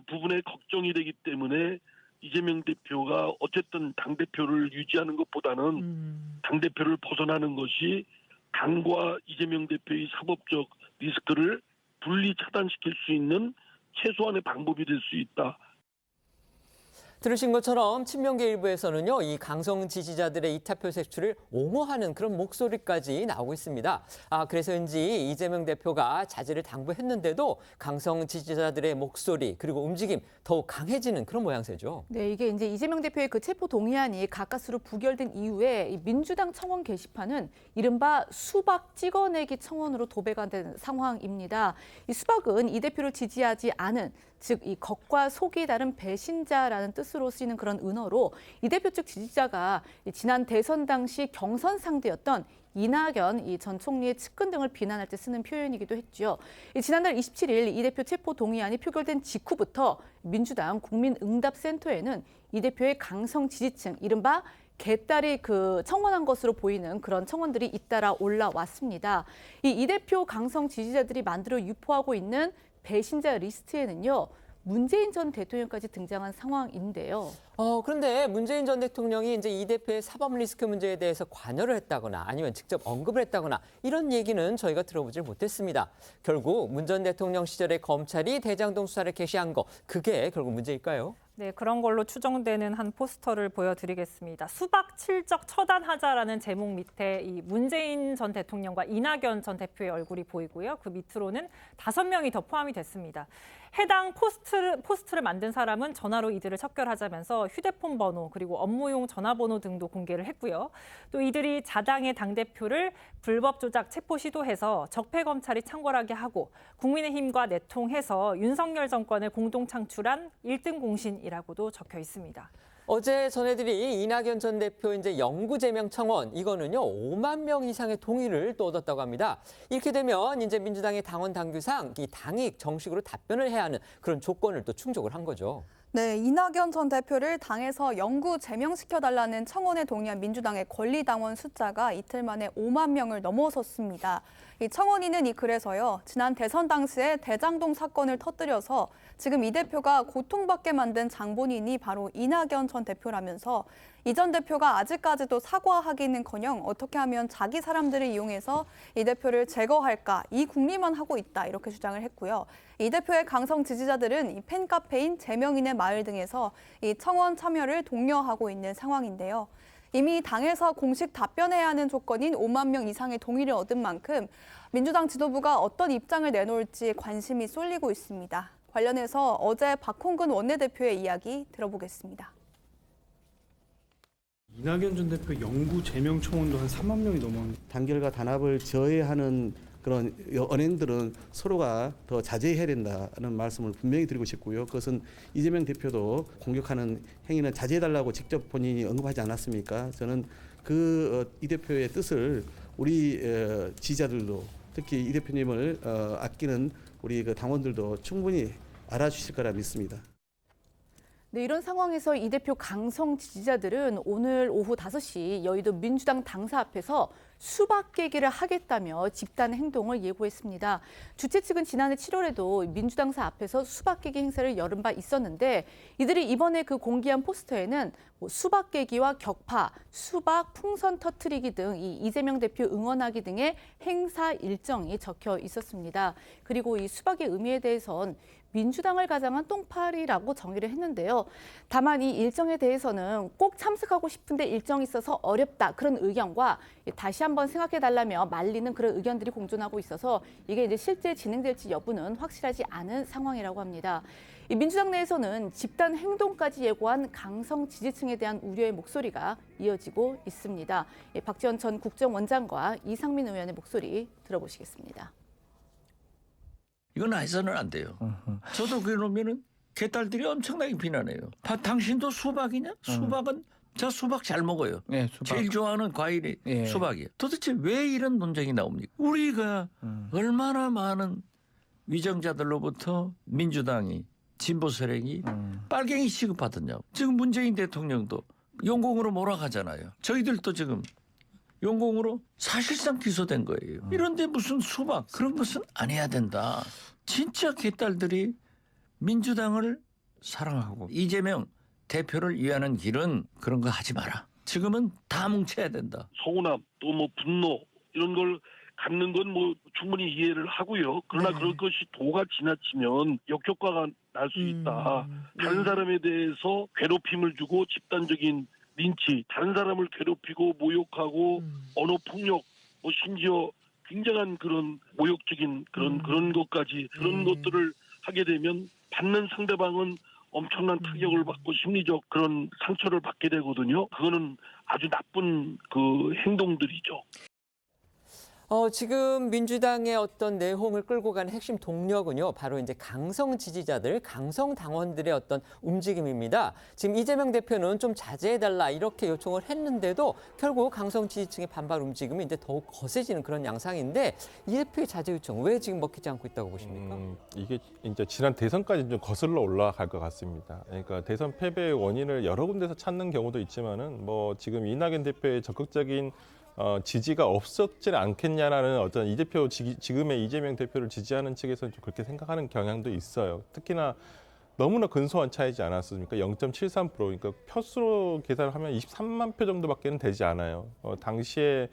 부분에 걱정이 되기 때문에 이재명 대표가 어쨌든 당대표를 유지하는 것보다는 당대표를 벗어나는 것이 당과 이재명 대표의 사법적 리스크를 분리 차단시킬 수 있는 최소한의 방법이 될 수 있다. 들으신 것처럼 친명계 일부에서는요, 이 강성 지지자들의 이탈표 색출을 옹호하는 그런 목소리까지 나오고 있습니다. 그래서인지 이재명 대표가 자제를 당부했는데도 강성 지지자들의 목소리 그리고 움직임 더욱 강해지는 그런 모양새죠. 네, 이게 이제 이재명 대표의 그 체포 동의안이 가까스로 부결된 이후에 이 민주당 청원 게시판은 이른바 수박 찍어내기 청원으로 도배가 된 상황입니다. 이 수박은 이 대표를 지지하지 않은 즉 이 겉과 속이 다른 배신자라는 뜻으로 쓰이는 그런 은어로 이 대표 측 지지자가 지난 대선 당시 경선 상대였던 이낙연 전 총리의 측근 등을 비난할 때 쓰는 표현이기도 했죠. 지난달 27일 이 대표 체포 동의안이 표결된 직후부터 민주당 국민응답센터에는 이 대표의 강성 지지층, 이른바 개딸이 청원한 것으로 보이는 그런 청원들이 잇따라 올라왔습니다. 이 대표 강성 지지자들이 만들어 유포하고 있는 배신자 리스트에는요, 문재인 전 대통령까지 등장한 상황인데요. 그런데 문재인 전 대통령이 이제 이 대표의 사법 리스크 문제에 대해서 관여를 했다거나 아니면 직접 언급을 했다거나 이런 얘기는 저희가 들어보질 못했습니다. 결국 문 전 대통령 시절에 검찰이 대장동 수사를 개시한 거, 그게 결국 문제일까요? 네, 그런 걸로 추정되는 한 포스터를 보여드리겠습니다. 수박 칠적 처단하자라는 제목 밑에 이 문재인 전 대통령과 이낙연 전 대표의 얼굴이 보이고요. 그 밑으로는 5명이 더 포함이 됐습니다. 해당 포스트를 만든 사람은 전화로 이들을 척결하자면서 휴대폰 번호 그리고 업무용 전화번호 등도 공개를 했고요. 또 이들이 자당의 당대표를 불법 조작 체포 시도해서 적폐 검찰이 창궐하게 하고 국민의힘과 내통해서 윤석열 정권을 공동 창출한 1등 공신이라고도 적혀 있습니다. 어제 전해드린 이낙연 전 대표 이제 영구 제명 청원, 이거는요 5만 명 이상의 동의를 또 얻었다고 합니다. 이렇게 되면 이제 민주당의 당원 당규상 이 당이 정식으로 답변을 해야 하는 그런 조건을 또 충족을 한 거죠. 네, 이낙연 전 대표를 당에서 영구 제명시켜달라는 청원에 동의한 민주당의 권리당원 숫자가 이틀 만에 5만 명을 넘어섰습니다. 이 청원인은 그래서요, 지난 대선 당시에 대장동 사건을 터뜨려서 지금 이 대표가 고통받게 만든 장본인이 바로 이낙연 전 대표라면서 이 전 대표가 아직까지도 사과하기는커녕 어떻게 하면 자기 사람들을 이용해서 이 대표를 제거할까, 이 궁리만 하고 있다, 이렇게 주장을 했고요. 이 대표의 강성 지지자들은 이 팬카페인 제명인의 마을 등에서 이 청원 참여를 독려하고 있는 상황인데요. 이미 당에서 공식 답변해야 하는 조건인 5만 명 이상의 동의를 얻은 만큼 민주당 지도부가 어떤 입장을 내놓을지 관심이 쏠리고 있습니다. 관련해서 어제 박홍근 원내대표의 이야기 들어보겠습니다. 이낙연 전 대표 영구 제명 청원도 한 3만 명이 넘었는데 단결과 단합을 저해하는 그런 언행들은 서로가 더 자제해야 된다는 말씀을 분명히 드리고 싶고요. 그것은 이재명 대표도 공격하는 행위는 자제해달라고 직접 본인이 언급하지 않았습니까? 저는 이 대표의 뜻을 우리 지지자들도 특히 이 대표님을 아끼는 우리 당원들도 충분히 알아주실 거라 믿습니다. 네, 이런 상황에서 이 대표 강성 지지자들은 오늘 오후 5시 여의도 민주당 당사 앞에서 수박 깨기를 하겠다며 집단 행동을 예고했습니다. 주최 측은 지난해 7월에도 민주당사 앞에서 수박 깨기 행사를 열은 바 있었는데 이들이 이번에 공개한 포스터에는 수박 깨기와 격파, 수박 풍선 터트리기 등 이재명 대표 응원하기 등의 행사 일정이 적혀 있었습니다. 그리고 이 수박의 의미에 대해선 민주당을 가장한 똥파리라고 정의를 했는데요. 다만 이 일정에 대해서는 꼭 참석하고 싶은데 일정이 있어서 어렵다, 그런 의견과 다시 한번 생각해달라며 말리는 그런 의견들이 공존하고 있어서 이게 이제 실제 진행될지 여부는 확실하지 않은 상황이라고 합니다. 이 민주당 내에서는 집단 행동까지 예고한 강성 지지층에 대한 우려의 목소리가 이어지고 있습니다. 박지원 전 국정원장과 이상민 의원의 목소리 들어보시겠습니다. 이건 해서는 안 돼요. 저도 그러면은 개딸들이 엄청나게 비난해요. 당신도 수박이냐? 수박은 저 수박 잘 먹어요. 네, 수박. 제일 좋아하는 과일이 수박이에요. 도대체 왜 이런 논쟁이 나옵니까? 우리가 얼마나 많은 위정자들로부터 민주당이 진보 세력이 빨갱이 취급하더냐고. 지금 문재인 대통령도 용공으로 몰아가잖아요. 저희들도 지금 용공으로 사실상 기소된 거예요. 이런데 무슨 수박 그런 것은 안 해야 된다. 진짜 개딸들이 민주당을 사랑하고 이재명 대표를 위하는 길은 그런 거 하지 마라. 지금은 다 뭉쳐야 된다. 서운함 또 분노 이런 걸 갖는 건 충분히 이해를 하고요. 그러나 그럴 것이 도가 지나치면 역효과가 날 수 있다. 다른 사람에 대해서 괴롭힘을 주고 집단적인 린치, 다른 사람을 괴롭히고 모욕하고 언어 폭력, 심지어 굉장한 그런 모욕적인 그런 것까지 그런 것들을 하게 되면 받는 상대방은 엄청난 타격을 받고 심리적 그런 상처를 받게 되거든요. 그거는 아주 나쁜 행동들이죠. 지금 민주당의 어떤 내홍을 끌고 가는 핵심 동력은요, 바로 이제 강성 지지자들, 강성 당원들의 어떤 움직임입니다. 지금 이재명 대표는 좀 자제해달라 이렇게 요청을 했는데도 결국 강성 지지층의 반발 움직임이 이제 더욱 거세지는 그런 양상인데 이 대표의 자제 요청 왜 지금 먹히지 않고 있다고 보십니까? 이게 이제 지난 대선까지 좀 거슬러 올라갈 것 같습니다. 그러니까 대선 패배의 원인을 여러 군데서 찾는 경우도 있지만은 뭐 지금 이낙연 대표의 적극적인 지지가 없었지 않겠냐라는 어떤 이 대표 지금의 이재명 대표를 지지하는 측에서는 좀 그렇게 생각하는 경향도 있어요. 특히나 너무나 근소한 차이지 않았습니까? 0.73%. 그러니까 표수로 계산을 하면 23만 표 정도밖에는 되지 않아요. 당시에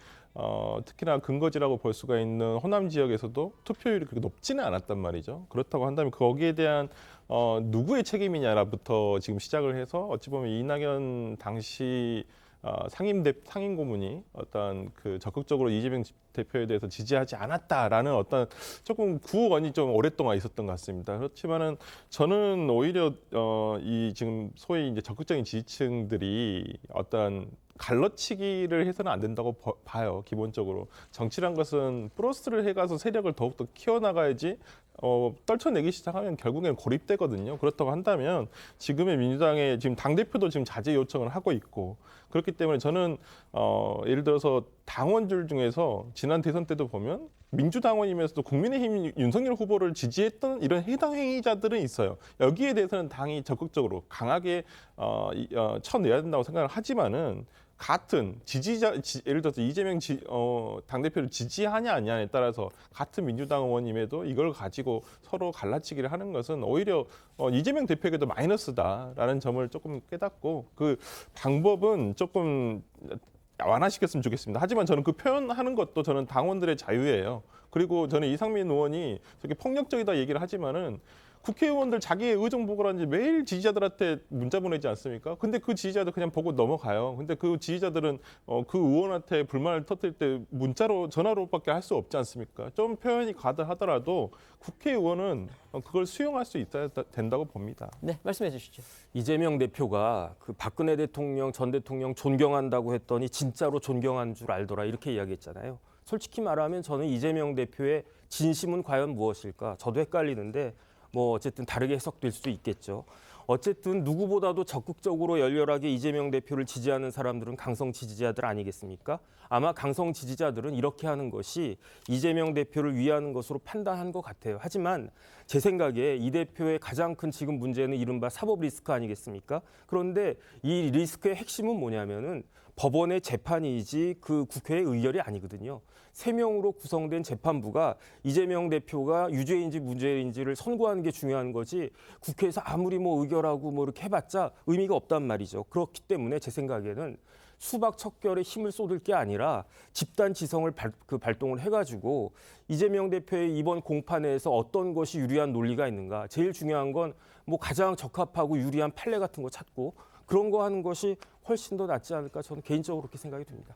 특히나 근거지라고 볼 수가 있는 호남 지역에서도 투표율이 그렇게 높지는 않았단 말이죠. 그렇다고 한다면 거기에 대한 누구의 책임이냐부터 지금 시작을 해서 어찌 보면 이낙연 당시 상임 고문이 어떤 그 적극적으로 이재명 대표에 대해서 지지하지 않았다라는 어떤 조금 구원이 좀 오랫동안 있었던 것 같습니다. 그렇지만은 저는 오히려 이 지금 소위 이제 적극적인 지지층들이 어떤 갈라치기를 해서는 안 된다고 봐요. 기본적으로 정치란 것은 플러스를 해가서 세력을 더욱더 키워나가야지 떨쳐내기 시작하면 결국엔 고립되거든요. 그렇다고 한다면 지금의 민주당의 지금 당대표도 지금 자제 요청을 하고 있고 그렇기 때문에 저는 예를 들어서 당원들 중에서 지난 대선 때도 보면 민주당원이면서도 국민의힘 윤석열 후보를 지지했던 이런 해당 행위자들은 있어요. 여기에 대해서는 당이 적극적으로 강하게 쳐내야 된다고 생각을 하지만은 같은 지지자, 예를 들어서 이재명 당대표를 지지하냐 아니냐에 따라서 같은 민주당 의원임에도 이걸 가지고 서로 갈라치기를 하는 것은 오히려 이재명 대표에게도 마이너스다라는 점을 조금 깨닫고 그 방법은 조금 완화시켰으면 좋겠습니다. 하지만 저는 그 표현하는 것도 저는 당원들의 자유예요. 그리고 저는 이상민 의원이 저렇게 폭력적이다 얘기를 하지만은 국회의원들 자기의 의정보고라든지 매일 지지자들한테 문자 보내지 않습니까? 근데 그 지지자들 그냥 보고 넘어가요. 근데 그 지지자들은 그 의원한테 불만을 터뜨릴 때 문자로 전화로밖에 할 수 없지 않습니까? 좀 표현이 가다하더라도 국회의원은 그걸 수용할 수 있어야 된다고 봅니다. 네, 말씀해 주시죠. 이재명 대표가 그 박근혜 대통령 전 대통령 존경한다고 했더니 진짜로 존경한 줄 알더라 이렇게 이야기했잖아요. 솔직히 말하면 저는 이재명 대표의 진심은 과연 무엇일까? 저도 헷갈리는데 뭐 어쨌든 다르게 해석될 수도 있겠죠. 어쨌든 누구보다도 적극적으로 열렬하게 이재명 대표를 지지하는 사람들은 강성 지지자들 아니겠습니까? 아마 강성 지지자들은 이렇게 하는 것이 이재명 대표를 위하는 것으로 판단한 것 같아요. 하지만 제 생각에 이 대표의 가장 큰 지금 문제는 이른바 사법 리스크 아니겠습니까? 그런데 이 리스크의 핵심은 뭐냐면은 법원의 재판이지 그 국회의 의결이 아니거든요. 3명으로 구성된 재판부가 이재명 대표가 유죄인지 무죄인지를 선고하는 게 중요한 거지 국회에서 아무리 뭐 의결하고 뭐 이렇게 해봤자 의미가 없단 말이죠. 그렇기 때문에 제 생각에는 수박 척결에 힘을 쏟을 게 아니라 집단 지성을 발동을 해가지고 이재명 대표의 이번 공판에서 어떤 것이 유리한 논리가 있는가. 제일 중요한 건 뭐 가장 적합하고 유리한 판례 같은 거 찾고 그런 거 하는 것이 훨씬 더 낫지 않을까 저는 개인적으로 그렇게 생각이 듭니다.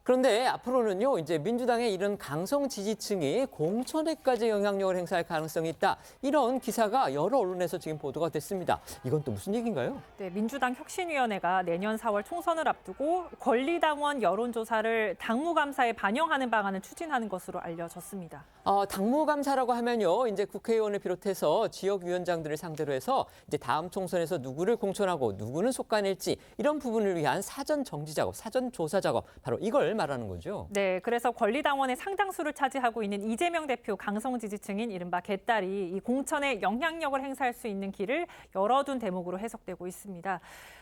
그런데 앞으로는요, 이제 민주당의 이런 강성 지지층이 공천에까지 영향력을 행사할 가능성이 있다. 이런 기사가 여러 언론에서 지금 보도가 됐습니다. 이건 또 무슨 얘기인가요? 네, 민주당 혁신위원회가 내년 4월 총선을 앞두고 권리당원 여론조사를 당무감사에 반영하는 방안을 추진하는 것으로 알려졌습니다. 당무감사라고 하면요, 이제 국회의원을 비롯해서 지역위원장들을 상대로 해서 이제 다음 총선에서 누구를 공천하고 누구는 속아낼지 이런 부분을 위한 사전 정지 작업, 사전 조사 작업, 바로 이걸 말하는 거죠. 네, 그래서 권리당원의 상당수를 차지하고 있는 이재명 대표 강성 지지층인 이른바 개딸이 이 공천에 영향력을 행사할 수 있는 길을 열어둔 대목으로 해석되고 있습니다.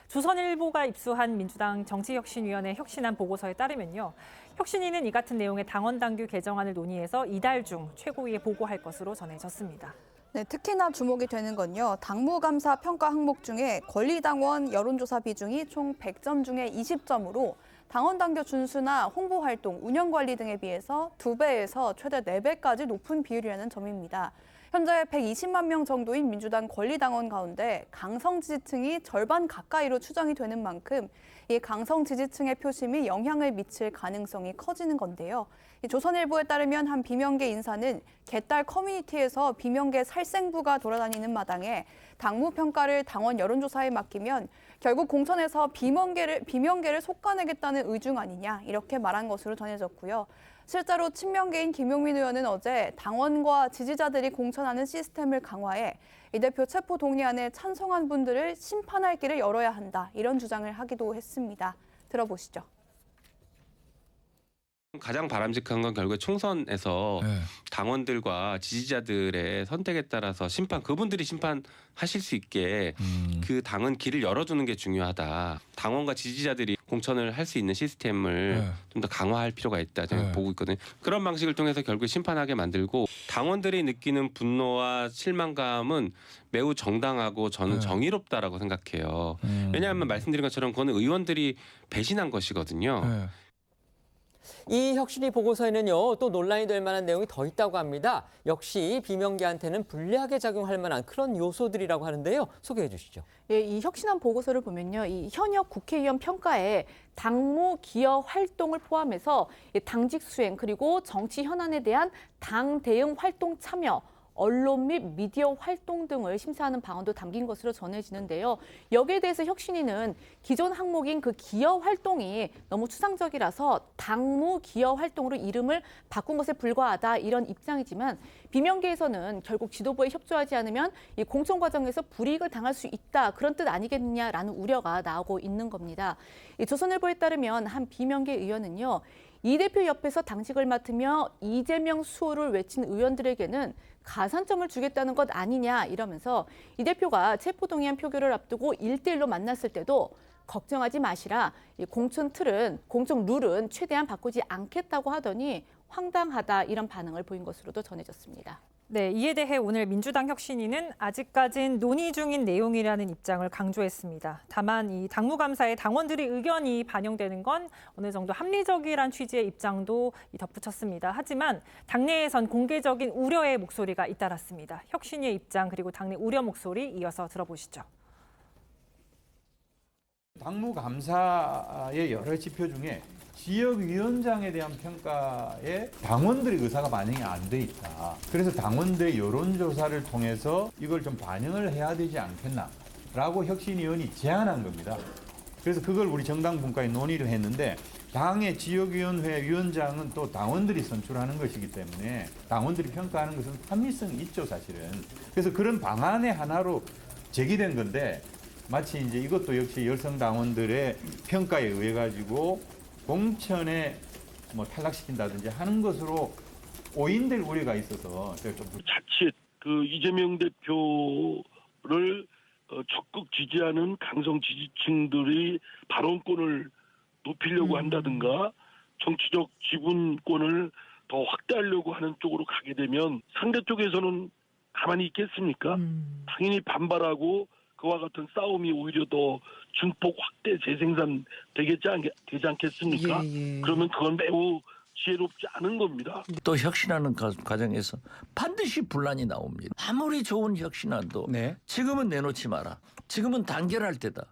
조선일보가 입수한 민주당 정치혁신위원회 혁신안 보고서에 따르면요. 혁신위는 이 같은 내용의 당원당규 개정안을 논의해서 이달 중 최고위에 보고할 것으로 전해졌습니다. 네, 특히나 주목이 되는 건요. 당무감사 평가 항목 중에 권리당원 여론조사 비중이 총 100점 중에 20점으로 당원당규 준수나 홍보활동, 운영관리 등에 비해서 2배에서 최대 4배까지 높은 비율이라는 점입니다. 현재 120만 명 정도인 민주당 권리당원 가운데 강성 지지층이 절반 가까이로 추정이 되는 만큼 이 강성 지지층의 표심이 영향을 미칠 가능성이 커지는 건데요. 조선일보에 따르면 한 비명계 인사는 개딸 커뮤니티에서 비명계 살생부가 돌아다니는 마당에 당무 평가를 당원 여론조사에 맡기면 결국 공천에서 비명계를 솎아내겠다는 의중 아니냐 이렇게 말한 것으로 전해졌고요. 실제로 친명계인 김용민 의원은 어제 당원과 지지자들이 공천하는 시스템을 강화해 이 대표 체포 동의안에 찬성한 분들을 심판할 길을 열어야 한다 이런 주장을 하기도 했습니다. 들어보시죠. 가장 바람직한 건 결국에 총선에서 당원들과 지지자들의 선택에 따라서 그분들이 심판하실 수 있게 그 당은 길을 열어주는 게 중요하다. 당원과 지지자들이 공천을 할 수 있는 시스템을 좀 더 강화할 필요가 있다 저는 보고 있거든요. 그런 방식을 통해서 결국에 심판하게 만들고 당원들이 느끼는 분노와 실망감은 매우 정당하고 저는 정의롭다라고 생각해요. 왜냐하면 말씀드린 것처럼 그거는 의원들이 배신한 것이거든요. 이 혁신위 보고서에는요, 또 논란이 될 만한 내용이 더 있다고 합니다. 역시 비명계한테는 불리하게 작용할 만한 그런 요소들이라고 하는데요. 소개해 주시죠. 예, 이 혁신안 보고서를 보면요, 이 현역 국회의원 평가에 당무 기여 활동을 포함해서 당직 수행 그리고 정치 현안에 대한 당 대응 활동 참여, 언론 및 미디어 활동 등을 심사하는 방안도 담긴 것으로 전해지는데요. 여기에 대해서 혁신위는 기존 항목인 그 기여 활동이 너무 추상적이라서 당무 기여 활동으로 이름을 바꾼 것에 불과하다 이런 입장이지만 비명계에서는 결국 지도부에 협조하지 않으면 이 공천 과정에서 불이익을 당할 수 있다 그런 뜻 아니겠느냐라는 우려가 나오고 있는 겁니다. 이 조선일보에 따르면 한 비명계 의원은요. 이 대표 옆에서 당직을 맡으며 이재명 수호를 외친 의원들에게는 가산점을 주겠다는 것 아니냐 이러면서 이 대표가 체포동의안 표결을 앞두고 1대1로 만났을 때도 걱정하지 마시라. 이 공천 룰은 최대한 바꾸지 않겠다고 하더니 황당하다 이런 반응을 보인 것으로도 전해졌습니다. 네, 이에 대해 오늘 민주당 혁신위는 아직까진 논의 중인 내용이라는 입장을 강조했습니다. 다만 이 당무감사에 당원들의 의견이 반영되는 건 어느 정도 합리적이란 취지의 입장도 덧붙였습니다. 하지만 당내에선 공개적인 우려의 목소리가 잇따랐습니다. 혁신위의 입장 그리고 당내 우려 목소리 이어서 들어보시죠. 당무감사의 여러 지표 중에 지역위원장에 대한 평가에 당원들의 의사가 반영이 안 돼 있다. 그래서 당원들의 여론조사를 통해서 이걸 좀 반영을 해야 되지 않겠나라고 혁신위원이 제안한 겁니다. 그래서 그걸 우리 정당 분과에 논의를 했는데 당의 지역위원회 위원장은 또 당원들이 선출하는 것이기 때문에 당원들이 평가하는 것은 합리성이 있죠, 사실은. 그래서 그런 방안의 하나로 제기된 건데 마치 이제 이것도 역시 열성 당원들의 평가에 의해 가지고 공천에 뭐 탈락시킨다든지 하는 것으로 오인될 우려가 있어서 좀 자칫 그 이재명 대표를 적극 지지하는 강성 지지층들이 발언권을 높이려고 한다든가 정치적 지분권을 더 확대하려고 하는 쪽으로 가게 되면 상대 쪽에서는 가만히 있겠습니까? 당연히 반발하고 그와 같은 싸움이 오히려 더 증폭 확대 재생산 되지 않겠습니까? 그러면 그건 매우 지혜롭지 않은 겁니다. 또 혁신하는 과정에서 반드시 분란이 나옵니다. 아무리 좋은 혁신안도 지금은 내놓지 마라. 지금은 단결할 때다.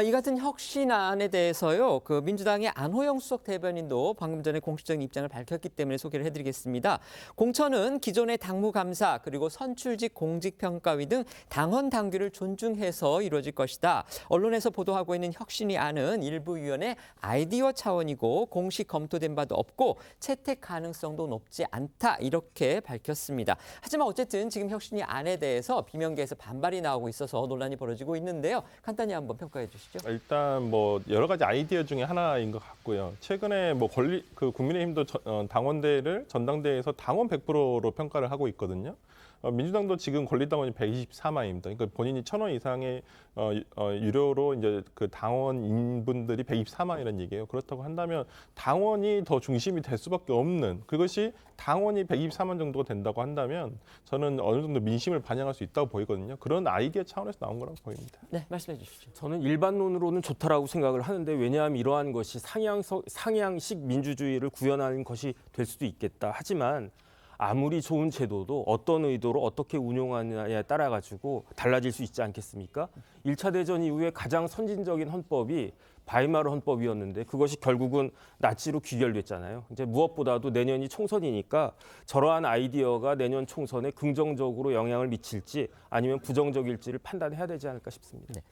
이 같은 혁신안에 대해서요, 그 민주당의 안호영 수석 대변인도 방금 전에 공식적인 입장을 밝혔기 때문에 소개를 해드리겠습니다. 공천은 기존의 당무감사 그리고 선출직 공직평가위 등 당헌 당규를 존중해서 이루어질 것이다. 언론에서 보도하고 있는 혁신위안은 일부 위원의 아이디어 차원이고 공식 검토된 바도 없고 채택 가능성도 높지 않다 이렇게 밝혔습니다. 하지만 어쨌든 지금 혁신위안에 대해서 비명계에서 반발이 나오고 있어서 논란이 벌어지고 있는데요. 간단히 한번 평가해 주시죠. 일단 뭐 여러 가지 아이디어 중에 하나인 것 같고요. 최근에 뭐 국민의힘도 당원대를 전당대회에서 당원 100%로 평가를 하고 있거든요. 민주당도 지금 권리당원이 124만입니다. 그러니까 본인이 1,000원 이상의 유료로 이제 그 당원인분들이 124만이라는 얘기예요. 그렇다고 한다면 당원이 더 중심이 될 수밖에 없는, 그것이 당원이 124만 정도가 된다고 한다면 저는 어느 정도 민심을 반영할 수 있다고 보이거든요. 그런 아이디어 차원에서 나온 거라고 보입니다. 네, 말씀해 주시죠. 저는 일반론으로는 좋다라고 생각을 하는데, 왜냐하면 이러한 것이 상향식 민주주의를 구현하는 것이 될 수도 있겠다. 하지만 아무리 좋은 제도도 어떤 의도로 어떻게 운용하느냐에 따라 가지고 달라질 수 있지 않겠습니까? 1차 대전 이후에 가장 선진적인 헌법이 바이마르 헌법이었는데 그것이 결국은 나치로 귀결됐잖아요. 이제 무엇보다도 내년이 총선이니까 저러한 아이디어가 내년 총선에 긍정적으로 영향을 미칠지 아니면 부정적일지를 판단해야 되지 않을까 싶습니다. 네.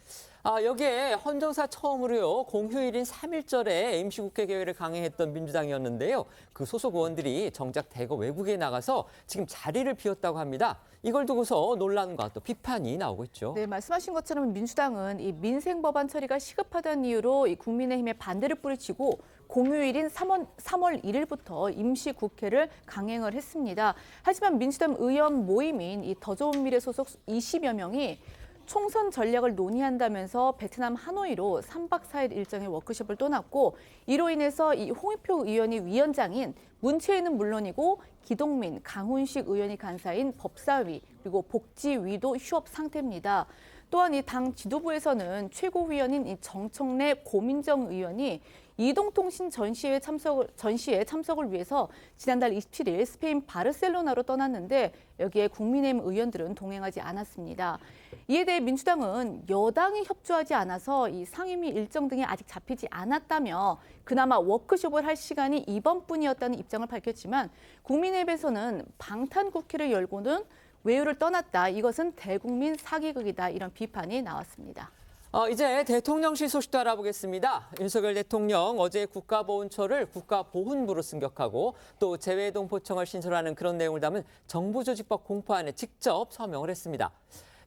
여기에 헌정사 처음으로요 공휴일인 3.1절에 임시국회 개회를 강행했던 민주당이었는데요. 그 소속 의원들이 정작 대거 외국에 나가서 지금 자리를 비웠다고 합니다. 이걸 두고서 논란과 또 비판이 나오고 있죠. 네, 말씀하신 것처럼 민주당은 이 민생 법안 처리가 시급하다는 이유로 이 국민의힘의 반대를 뿌리치고 공휴일인 3월 1일부터 임시국회를 강행을 했습니다. 하지만 민주당 의원 모임인 이 더 좋은 미래 소속 20여 명이 총선 전략을 논의한다면서 베트남 하노이로 3박 4일 일정의 워크숍을 떠났고 이로 인해서 이 홍익표 의원이 위원장인 문체위는 물론이고 기동민, 강훈식 의원이 간사인 법사위 그리고 복지위도 휴업 상태입니다. 또한 이 당 지도부에서는 최고위원인 이 정청래 고민정 의원이 이동통신 전시회 참석을 위해서 지난달 27일 스페인 바르셀로나로 떠났는데 여기에 국민의힘 의원들은 동행하지 않았습니다. 이에 대해 민주당은 여당이 협조하지 않아서 이 상임위 일정 등이 아직 잡히지 않았다며 그나마 워크숍을 할 시간이 이번뿐이었다는 입장을 밝혔지만 국민의힘에서는 방탄국회를 열고는 외유를 떠났다. 이것은 대국민 사기극이다. 이런 비판이 나왔습니다. 이제 대통령실 소식도 알아보겠습니다. 윤석열 대통령 어제 국가보훈처를 국가보훈부로 승격하고 또 재외동 포청을 신설하는 그런 내용을 담은 정부조직법 공포안에 직접 서명을 했습니다.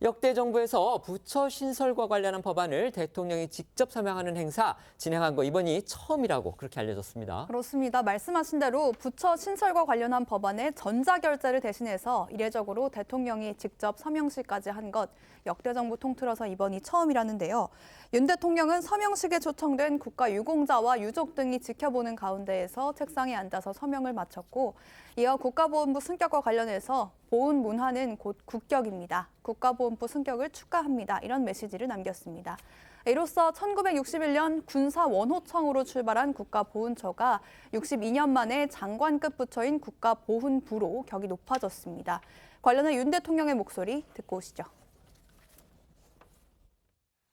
역대 정부에서 부처 신설과 관련한 법안을 대통령이 직접 서명하는 행사 진행한 거 이번이 처음이라고 그렇게 알려졌습니다. 그렇습니다. 말씀하신 대로 부처 신설과 관련한 법안의 전자결재를 대신해서 이례적으로 대통령이 직접 서명식까지 한 것 역대 정부 통틀어서 이번이 처음이라는데요. 윤 대통령은 서명식에 초청된 국가유공자와 유족 등이 지켜보는 가운데에서 책상에 앉아서 서명을 마쳤고 이어 국가보훈부 승격과 관련해서 보훈 문화는 곧 국격입니다. 국가보훈부 승격을 축하합니다. 이런 메시지를 남겼습니다. 이로써 1961년 군사원호청으로 출발한 국가보훈처가 62년 만에 장관급 부처인 국가보훈부로 격이 높아졌습니다. 관련해 윤 대통령의 목소리 듣고 오시죠.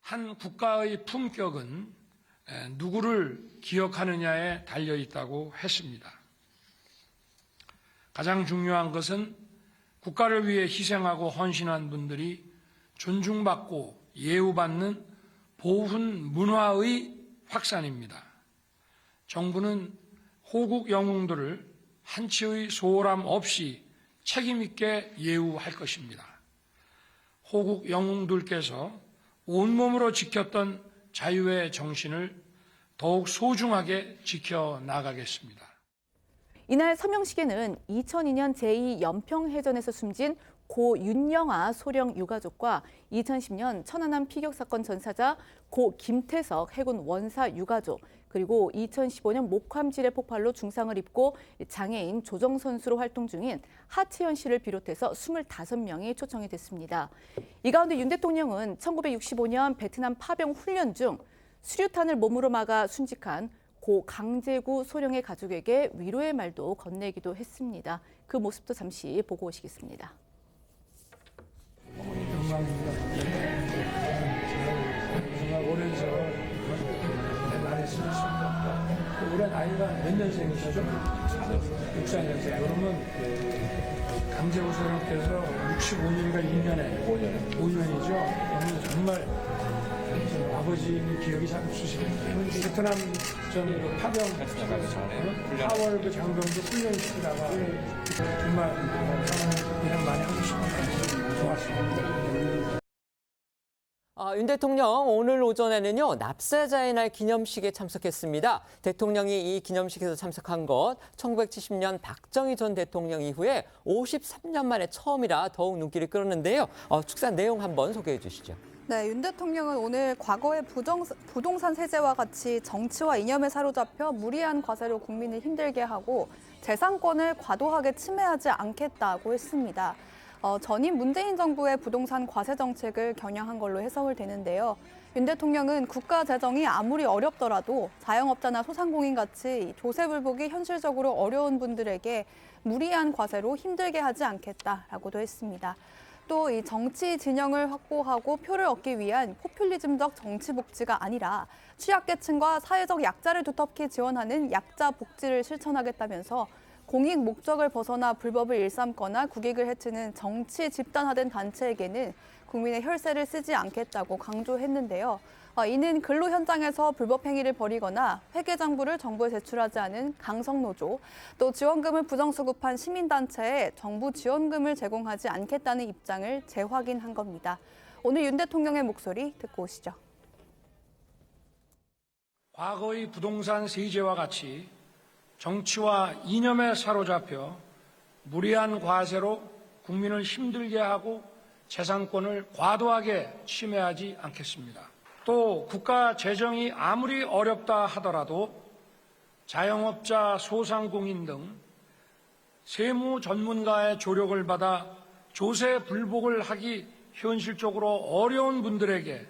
한 국가의 품격은 누구를 기억하느냐에 달려 있다고 했습니다. 가장 중요한 것은 국가를 위해 희생하고 헌신한 분들이 존중받고 예우받는 보훈 문화의 확산입니다. 정부는 호국 영웅들을 한치의 소홀함 없이 책임 있게 예우할 것입니다. 호국 영웅들께서 온몸으로 지켰던 자유의 정신을 더욱 소중하게 지켜나가겠습니다. 이날 서명식에는 2002년 제2연평해전에서 숨진 고 윤영아 소령 유가족과 2010년 천안함 피격 사건 전사자 고 김태석 해군 원사 유가족 그리고 2015년 목함지뢰 폭발로 중상을 입고 장애인 조정 선수로 활동 중인 하채연 씨를 비롯해서 25명이 초청이 됐습니다. 이 가운데 윤 대통령은 1965년 베트남 파병 훈련 중 수류탄을 몸으로 막아 순직한 고 강제구 소령의 가족에게 위로의 말도 건네기도 했습니다. 그 모습도 잠시 보고 오시겠습니다. 어머니 정말 오래서 많이 쓰셨습니다. 올해 나이가 몇 년생이시죠? 64년생. 그러면 강제구 소령께서 65년과 2년에 5년이죠. 그러면 정말 아버지 기억이 참 수시겠네요. 베트남 전 파병 4월 그 장병도 훈련시키다가 정말 일을 많이 하고 싶어서 좋았습니다. 윤 대통령 오늘 오전에는요 납세자의 날 기념식에 참석했습니다. 대통령이 이 기념식에서 참석한 것 1970년 박정희 전 대통령 이후에 53년 만에 처음이라 더욱 눈길을 끌었는데요. 축사 내용 한번 소개해 주시죠. 네, 윤 대통령은 오늘 과거의 부동산 세제와 같이 정치와 이념에 사로잡혀 무리한 과세로 국민을 힘들게 하고 재산권을 과도하게 침해하지 않겠다고 했습니다. 전임 문재인 정부의 부동산 과세 정책을 겨냥한 걸로 해석을 되는데요. 윤 대통령은 국가 재정이 아무리 어렵더라도 자영업자나 소상공인 같이 조세불복이 현실적으로 어려운 분들에게 무리한 과세로 힘들게 하지 않겠다라고도 했습니다. 또 이 정치 진영을 확보하고 표를 얻기 위한 포퓰리즘적 정치 복지가 아니라 취약계층과 사회적 약자를 두텁게 지원하는 약자 복지를 실천하겠다면서 공익 목적을 벗어나 불법을 일삼거나 국익을 해치는 정치 집단화된 단체에게는 국민의 혈세를 쓰지 않겠다고 강조했는데요. 이는 근로 현장에서 불법 행위를 벌이거나 회계장부를 정부에 제출하지 않은 강성노조, 또 지원금을 부정수급한 시민단체에 정부 지원금을 제공하지 않겠다는 입장을 재확인한 겁니다. 오늘 윤 대통령의 목소리 듣고 오시죠. 과거의 부동산 세제와 같이 정치와 이념에 사로잡혀 무리한 과세로 국민을 힘들게 하고 재산권을 과도하게 침해하지 않겠습니다. 또 국가 재정이 아무리 어렵다 하더라도 자영업자, 소상공인 등 세무 전문가의 조력을 받아 조세 불복을 하기 현실적으로 어려운 분들에게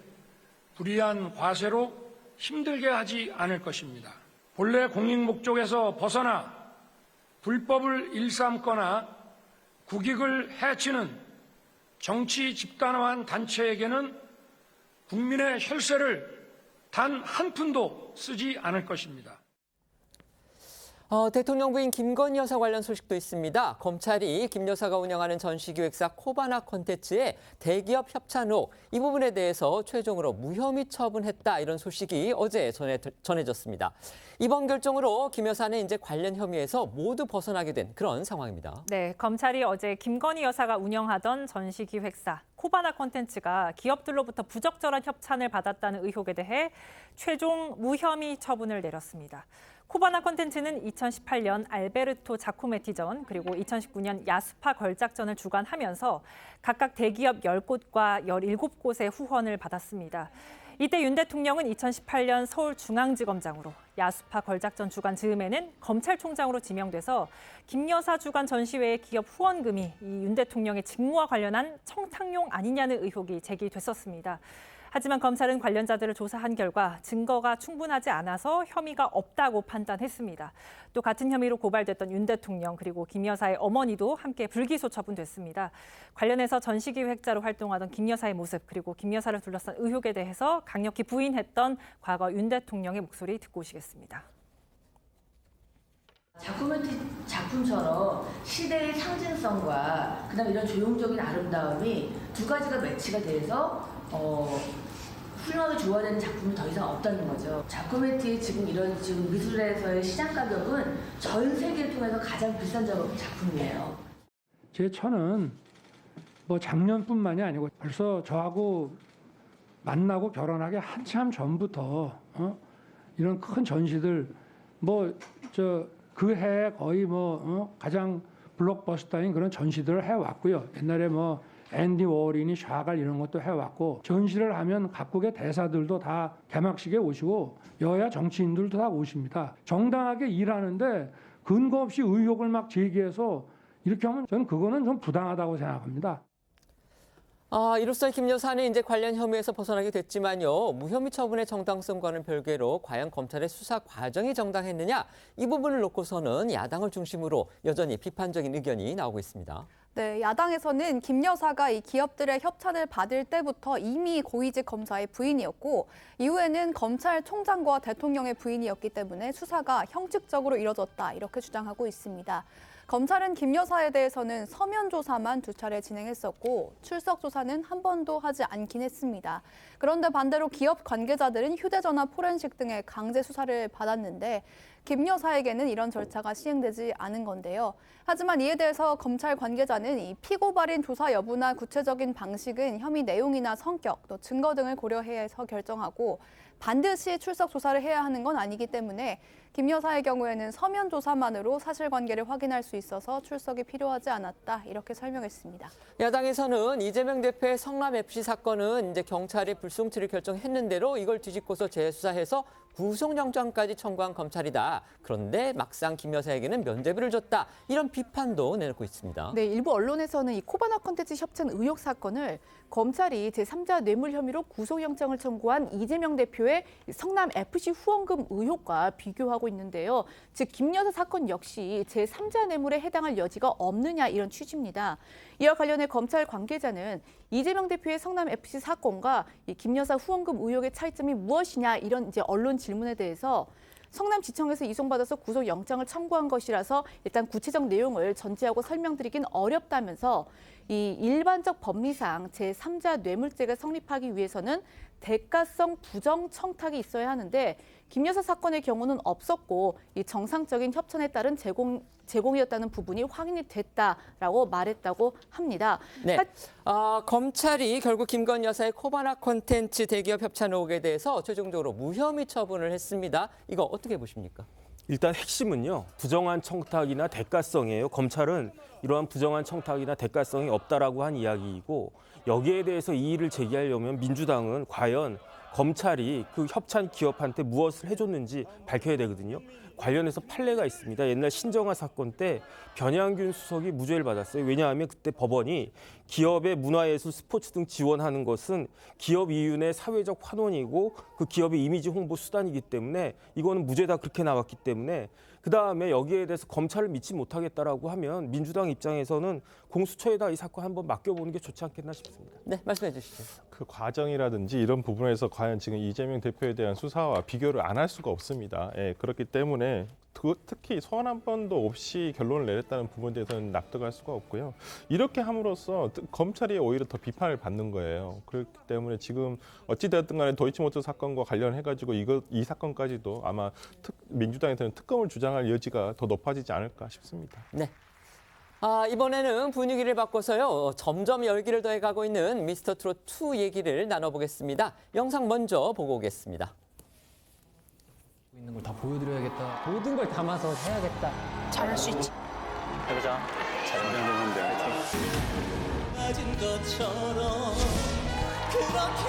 불이한 과세로 힘들게 하지 않을 것입니다. 본래 공익 목적에서 벗어나 불법을 일삼거나 국익을 해치는 정치 집단화한 단체에게는 국민의 혈세를 단 한 푼도 쓰지 않을 것입니다. 대통령 부인 김건희 여사 관련 소식도 있습니다. 검찰이 김 여사가 운영하는 전시기획사 코바나 콘텐츠의 대기업 협찬 후 이 부분에 대해서 최종으로 무혐의 처분했다, 이런 소식이 어제 전해졌습니다. 이번 결정으로 김 여사는 이제 관련 혐의에서 모두 벗어나게 된 그런 상황입니다. 네, 검찰이 어제 김건희 여사가 운영하던 전시기획사 코바나 콘텐츠가 기업들로부터 부적절한 협찬을 받았다는 의혹에 대해 최종 무혐의 처분을 내렸습니다. 코바나 콘텐츠는 2018년 알베르토 자코메티전 그리고 2019년 야수파 걸작전을 주관하면서 각각 대기업 10곳과 17곳의 후원을 받았습니다. 이때 윤 대통령은 2018년 서울중앙지검장으로, 야수파 걸작전 주관 즈음에는 검찰총장으로 지명돼서 김 여사 주관 전시회의 기업 후원금이 이 윤 대통령의 직무와 관련한 청탁용 아니냐는 의혹이 제기됐었습니다. 하지만 검찰은 관련자들을 조사한 결과 증거가 충분하지 않아서 혐의가 없다고 판단했습니다. 또 같은 혐의로 고발됐던 윤 대통령 그리고 김 여사의 어머니도 함께 불기소 처분됐습니다. 관련해서 전시기획자로 활동하던 김 여사의 모습 그리고 김 여사를 둘러싼 의혹에 대해서 강력히 부인했던 과거 윤 대통령의 목소리 듣고 오시겠습니다. 작품처럼 시대의 상징성과 그다음 이런 조형적인 아름다움이 두 가지가 매치가 돼서 훌륭하게 조화되는 작품이 더 이상 없다는 거죠. 자코메티의 지금 미술에서의 시장 가격은 전 세계를 통해서 가장 비싼 작품이에요. 제 처는 뭐 작년뿐만이 아니고 벌써 저하고 만나고 결혼하기 한참 전부터 이런 큰 전시들 그 해에 거의 가장 블록버스터인 그런 전시들을 해왔고요. 옛날에 앤디 워홀이니 샤갈 이런 것도 해왔고, 전시를 하면 각국의 대사들도 다 개막식에 오시고 여야 정치인들도 다 오십니다. 정당하게 일하는데 근거 없이 의혹을 막 제기해서 이렇게 하면 저는 그거는 좀 부당하다고 생각합니다. 이로써 김 여사는 이제 관련 혐의에서 벗어나게 됐지만요. 무혐의 처분의 정당성과는 별개로 과연 검찰의 수사 과정이 정당했느냐, 이 부분을 놓고서는 야당을 중심으로 여전히 비판적인 의견이 나오고 있습니다. 네, 야당에서는 김 여사가 이 기업들의 협찬을 받을 때부터 이미 고위직 검사의 부인이었고, 이후에는 검찰총장과 대통령의 부인이었기 때문에 수사가 형식적으로 이뤄졌다, 이렇게 주장하고 있습니다. 검찰은 김 여사에 대해서는 서면 조사만 2차례 진행했었고 출석 조사는 한 번도 하지 않긴 했습니다. 그런데 반대로 기업 관계자들은 휴대전화 포렌식 등의 강제 수사를 받았는데 김 여사에게는 이런 절차가 시행되지 않은 건데요. 하지만 이에 대해서 검찰 관계자는 이 피고발인 조사 여부나 구체적인 방식은 혐의 내용이나 성격, 또 증거 등을 고려해서 결정하고 반드시 출석 조사를 해야 하는 건 아니기 때문에 김 여사의 경우에는 서면 조사만으로 사실관계를 확인할 수 있어서 출석이 필요하지 않았다, 이렇게 설명했습니다. 야당에서는 이재명 대표의 성남FC 사건은 이제 경찰이 불송치를 결정했는 대로 이걸 뒤집고서 재수사해서 구속영장까지 청구한 검찰이다. 그런데 막상 김 여사에게는 면죄부를 줬다, 이런 비판도 내놓고 있습니다. 네, 일부 언론에서는 이 코바나 콘텐츠 협찬 의혹 사건을 검찰이 제3자 뇌물 혐의로 구속영장을 청구한 이재명 대표의 대표의 성남 FC 후원금 의혹과 비교하고 있는데요. 즉 김 여사 사건 역시 제3자 뇌물에 해당할 여지가 없느냐 이런 취지입니다. 이와 관련해 검찰 관계자는 이재명 대표의 성남 FC 사건과 이 김 여사 후원금 의혹의 차이점이 무엇이냐 이런 이제 언론 질문에 대해서 성남지청에서 이송받아서 구속영장을 청구한 것이라서 일단 구체적 내용을 전제하고 설명드리긴 어렵다면서 이 일반적 법리상 제3자 뇌물죄가 성립하기 위해서는 대가성 부정 청탁이 있어야 하는데 김 여사 사건의 경우는 없었고 이 정상적인 협찬에 따른 제공이었다는 부분이 확인이 됐다라고 말했다고 합니다. 네. 검찰이 결국 김건 여사의 코바나 콘텐츠 대기업 협찬 의혹에 대해서 최종적으로 무혐의 처분을 했습니다. 이거 어떻게 보십니까? 일단 핵심은요. 부정한 청탁이나 대가성이에요. 검찰은 이러한 부정한 청탁이나 대가성이 없다라고 한 이야기이고 여기에 대해서 이의를 제기하려면 민주당은 과연 검찰이 그 협찬 기업한테 무엇을 해줬는지 밝혀야 되거든요. 관련해서 판례가 있습니다. 옛날 신정아 사건 때 변양균 수석이 무죄를 받았어요. 왜냐하면 그때 법원이 기업의 문화예술, 스포츠 등 지원하는 것은 기업 이윤의 사회적 환원이고 그 기업의 이미지 홍보 수단이기 때문에 이거는 무죄다 그렇게 나왔기 때문에 그다음에 여기에 대해서 검찰을 믿지 못하겠다라고 하면 민주당 입장에서는 공수처에다 이 사건 한번 맡겨보는 게 좋지 않겠나 싶습니다. 네, 말씀해 주시죠. 그 과정이라든지 이런 부분에서 과연 지금 이재명 대표에 대한 수사와 비교를 안 할 수가 없습니다. 예, 그렇기 때문에 특히 소환 한 번도 없이 결론을 내렸다는 부분에 대해서는 납득할 수가 없고요. 이렇게 함으로써 검찰이 오히려 더 비판을 받는 거예요. 그렇기 때문에 지금 어찌되었든 간에 도이치모터 사건과 관련해가지고 이 사건까지도 아마 민주당에서는 특검을 주장할 여지가 더 높아지지 않을까 싶습니다. 네. 이번에는 분위기를 바꿔서요. 점점 열기를 더해가고 있는 미스터트롯2 얘기를 나눠보겠습니다. 영상 먼저 보고 오겠습니다. 있는 걸 다 보여드려야겠다. 모든 걸 담아서 해야겠다. 잘할 수 있지. 해보자. 잘하면 돼. 가진 것처럼 그렇게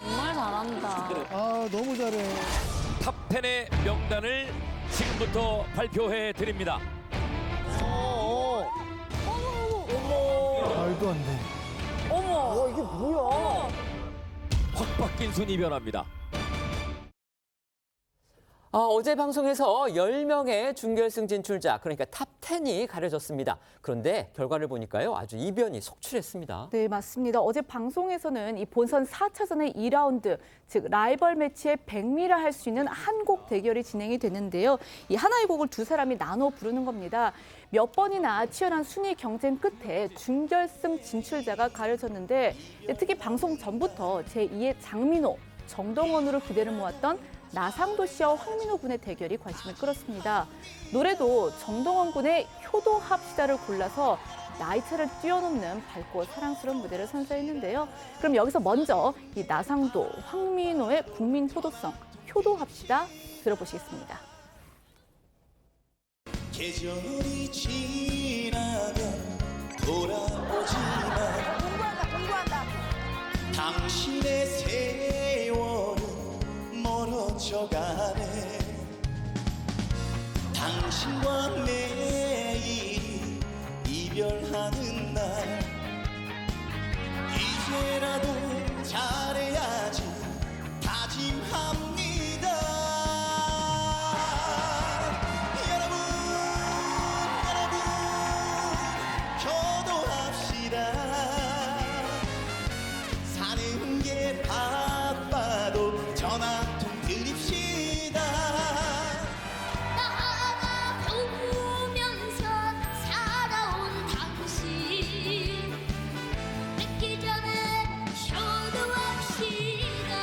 정말 잘한다. 너무 잘해. 탑10의 명단을 지금부터 발표해 드립니다. 말도 안 돼. 어머. 이게 뭐야? 확 바뀐 순위 변화입니다. 어제 방송에서 10명의 준결승 진출자, 그러니까 탑10이 가려졌습니다. 그런데 결과를 보니까요, 아주 이변이 속출했습니다. 네, 맞습니다. 어제 방송에서는 이 본선 4차전의 2라운드, 즉 라이벌 매치의 백미라 할 수 있는 한 곡 대결이 진행이 됐는데요. 이 하나의 곡을 두 사람이 나눠 부르는 겁니다. 몇 번이나 치열한 순위 경쟁 끝에 준결승 진출자가 가려졌는데 특히 방송 전부터 제2의 장민호, 정동원으로 기대를 모았던 나상도 씨와 황민호 군의 대결이 관심을 끌었습니다. 노래도 정동원 군의 효도합시다를 골라서 나이차를 뛰어넘는 밝고 사랑스러운 무대를 선사했는데요. 그럼 여기서 먼저 이 나상도, 황민호의 국민 효도성, 효도합시다 들어보시겠습니다. 계절이 지나면 돌아오지만 공부한다. 당신의 세월은 멀어져가네. 당신과 내일이 이별하는 날 이제라도 잘해야지 다짐합니다. 여러분 효도합시다. 사는 게 바빠도 전화 좀 드립시다. 보면서 살아온 당신 늦기 전에 효도합시다.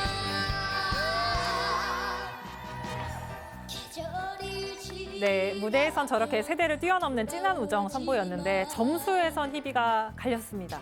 네, 무대에선 저렇게 세대를 뛰어넘는 진한 우정 선보였는데 점수에선 희비가 갈렸습니다.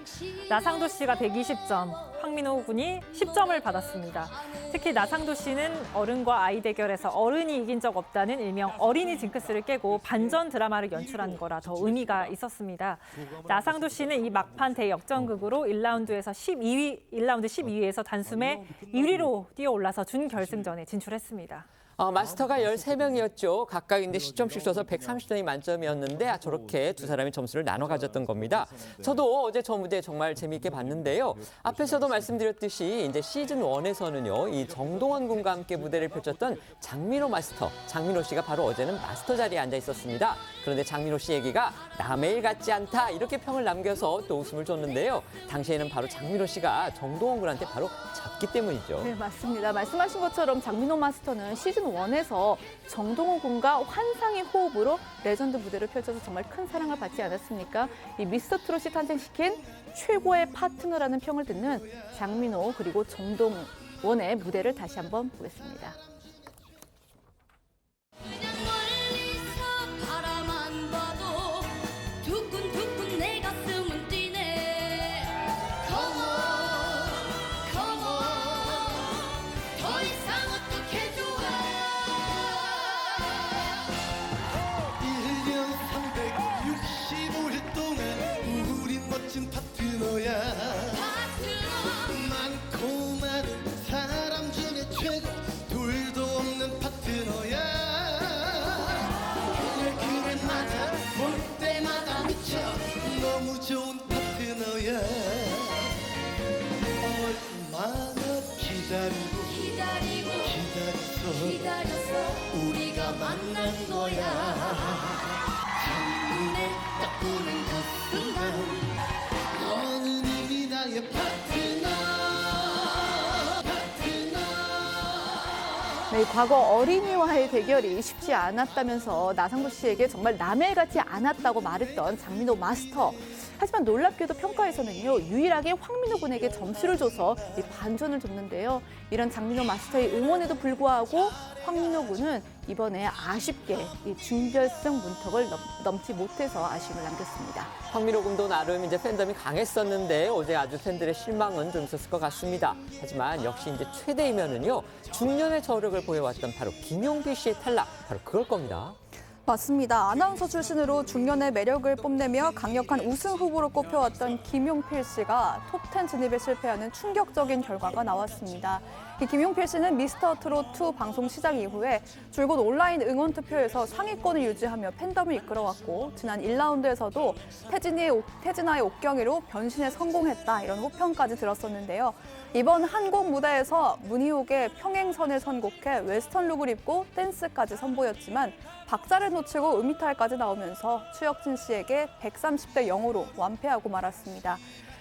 나상도 씨가 120점, 황민호 군이 10점을 받았습니다. 특히 나상도 씨는 어른과 아이 대결에서 어른이 이긴 적 없다는 일명 어린이 징크스를 깨고 반전 드라마를 연출한 거라 더 의미가 있었습니다. 나상도 씨는 이 막판 대역전극으로 1라운드 12위에서 단숨에 1위로 뛰어올라서 준결승전에 진출했습니다. 마스터가 13명이었죠. 각각 이제 시점씩 써서 130점이 만점이었는데 저렇게 두 사람이 점수를 나눠 가졌던 겁니다. 저도 어제 저 무대 정말 재미있게 봤는데요. 앞에서도 말씀드렸듯이 이제 시즌 1에서는요. 이 정동원 군과 함께 무대를 펼쳤던 장민호 마스터, 장민호 씨가 바로 어제는 마스터 자리에 앉아 있었습니다. 그런데 장민호 씨 얘기가 남의 일 같지 않다 이렇게 평을 남겨서 또 웃음을 줬는데요. 당시에는 바로 장민호 씨가 정동원 군한테 바로 졌기 때문이죠. 네, 맞습니다. 말씀하신 것처럼 장민호 마스터는 시즌 1에서 정동원 군과 환상의 호흡으로 레전드 무대를 펼쳐서 정말 큰 사랑을 받지 않았습니까? 이 미스터 트롯이 탄생시킨 최고의 파트너라는 평을 듣는 장민호 그리고 정동원의 무대를 다시 한번 보겠습니다. 바라만 봐도 두근두근 내 가슴은 뛰네. Come on, come on. 더 이상 어떻게 좋아. 1년 365일 동안 우린 멋진 파트너야. 많고 많은 사람 중에 최고 둘도 없는 파트너야. 그래 맞아 볼 때마다 미쳐 너무 좋은 파트너야. 얼마나 기다렸어 우리가 만난 거야. 첫눈에 딱 보는 그 순간 너는 이미 나의 파트너. 네, 과거 어린이와의 대결이 쉽지 않았다면서 나상도 씨에게 정말 남의 일 같지 않았다고 말했던 장민호 마스터. 하지만 놀랍게도 평가에서는요, 유일하게 황민호 군에게 점수를 줘서 반전을 줬는데요. 이런 장민호 마스터의 응원에도 불구하고 황민호 군은 이번에 아쉽게 이 준결승 문턱을 넘지 못해서 아쉬움을 남겼습니다. 황민호 군도 나름 이제 팬덤이 강했었는데 어제 아주 팬들의 실망은 좀 있었을 것 같습니다. 하지만 역시 이제 최대이면은요, 중년의 저력을 보여왔던 바로 김용필 씨의 탈락, 바로 그걸 겁니다. 맞습니다. 아나운서 출신으로 중년의 매력을 뽐내며 강력한 우승 후보로 꼽혀왔던 김용필 씨가 톱10 진입에 실패하는 충격적인 결과가 나왔습니다. 이 김용필 씨는 미스터 트롯2 방송 시작 이후에 줄곧 온라인 응원 투표에서 상위권을 유지하며 팬덤을 이끌어왔고 지난 1라운드에서도 태진아의 옥경이로 변신에 성공했다 이런 호평까지 들었었는데요. 이번 한국 무대에서 문희옥의 평행선을 선곡해 웨스턴 룩을 입고 댄스까지 선보였지만 박자를 놓치고 음이탈까지 나오면서 추혁진 씨에게 130대 0으로 완패하고 말았습니다.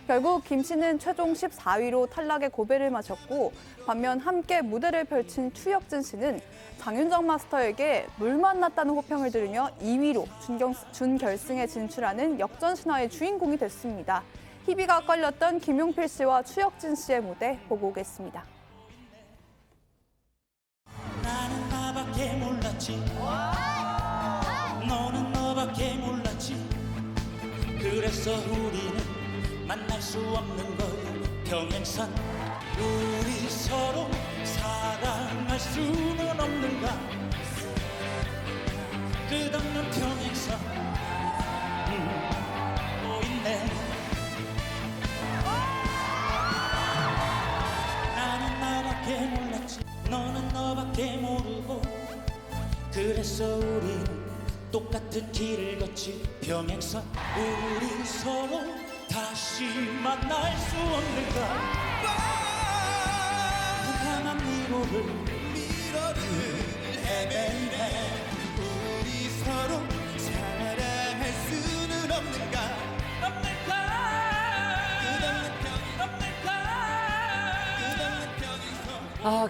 결국 김 씨는 최종 14위로 탈락의 고배를 마셨고 반면 함께 무대를 펼친 추혁진 씨는 장윤정 마스터에게 물 만났다는 호평을 들으며 2위로 준결승에 진출하는 역전신화의 주인공이 됐습니다. 희비가 엇갈렸던 김용필 씨와 추혁진 씨의 무대 보고 오겠습니다. 나는 나밖에 몰랐지. 너는 너밖에 몰랐지. 그래서 우리는 만날 수 없는 거야. 평행선 우리 서로 사랑할 수는 없는가. 끝없는 평행선 또 있네. 나는 나밖에 몰랐지. 너는 너밖에 모르고. 그래서 우리는 똑같은 길을 걷지. 평행선 우리 서로 다시 만날 수 없는가. 캄캄한 미로를 헤매네. 우리 서로 사랑할 수는 없는가.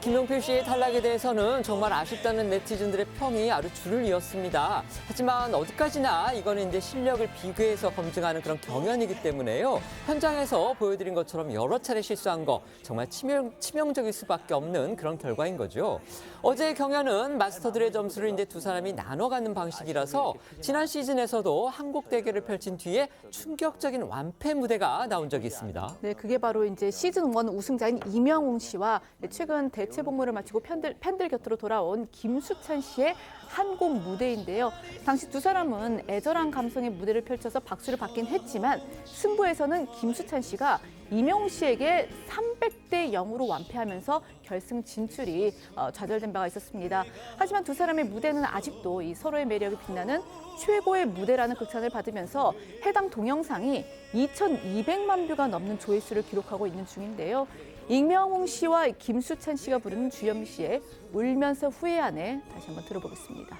김용필 씨의 탈락에 대해서는 정말 아쉽다는 네티즌들의 평이 아주 줄을 이었습니다. 하지만 어디까지나 이거는 이제 실력을 비교해서 검증하는 그런 경연이기 때문에요. 현장에서 보여드린 것처럼 여러 차례 실수한 거 정말 치명적일 수밖에 없는 그런 결과인 거죠. 어제 경연은 마스터들의 점수를 이제 두 사람이 나눠가는 방식이라서 지난 시즌에서도 한국 대결을 펼친 뒤에 충격적인 완패 무대가 나온 적이 있습니다. 네, 그게 바로 이제 시즌 1 우승자인 이명웅 씨와 최근 대체 복무를 마치고 팬들 곁으로 돌아온 김수찬 씨의 한곡 무대인데요. 당시 두 사람은 애절한 감성의 무대를 펼쳐서 박수를 받긴 했지만 승부에서는 김수찬 씨가 이명웅 씨에게 300대 0으로 완패하면서 결승 진출이 좌절된 바가 있었습니다. 하지만 두 사람의 무대는 아직도 이 서로의 매력이 빛나는 최고의 무대라는 극찬을 받으면서 해당 동영상이 2,200만 뷰가 넘는 조회수를 기록하고 있는 중인데요. 이명웅 씨와 김수찬 씨가 부르는 주현미 씨의 울면서 후회하네 다시 한번 들어보겠습니다.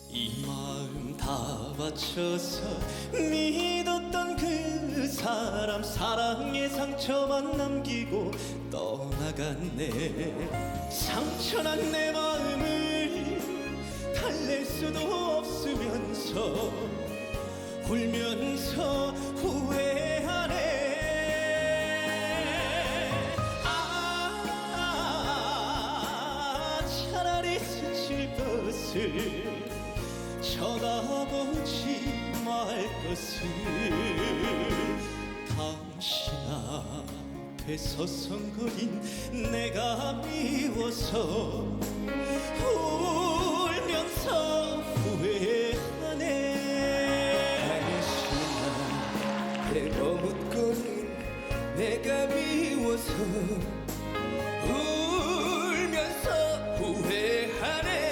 이 마음 다 바쳐서 믿었던 그 사람 사랑의 상처만 남기고 떠나갔네. 상처난 내 마음을 달랠 수도 없으면서 울면서 후회하네. 차라리 스칠 것을 쳐다보지 말 것을 당신 앞에 서성거린 내가 미워서 울면서 후회하네. 당신 앞에 머뭇거린 내가 미워서 울면서 후회하네.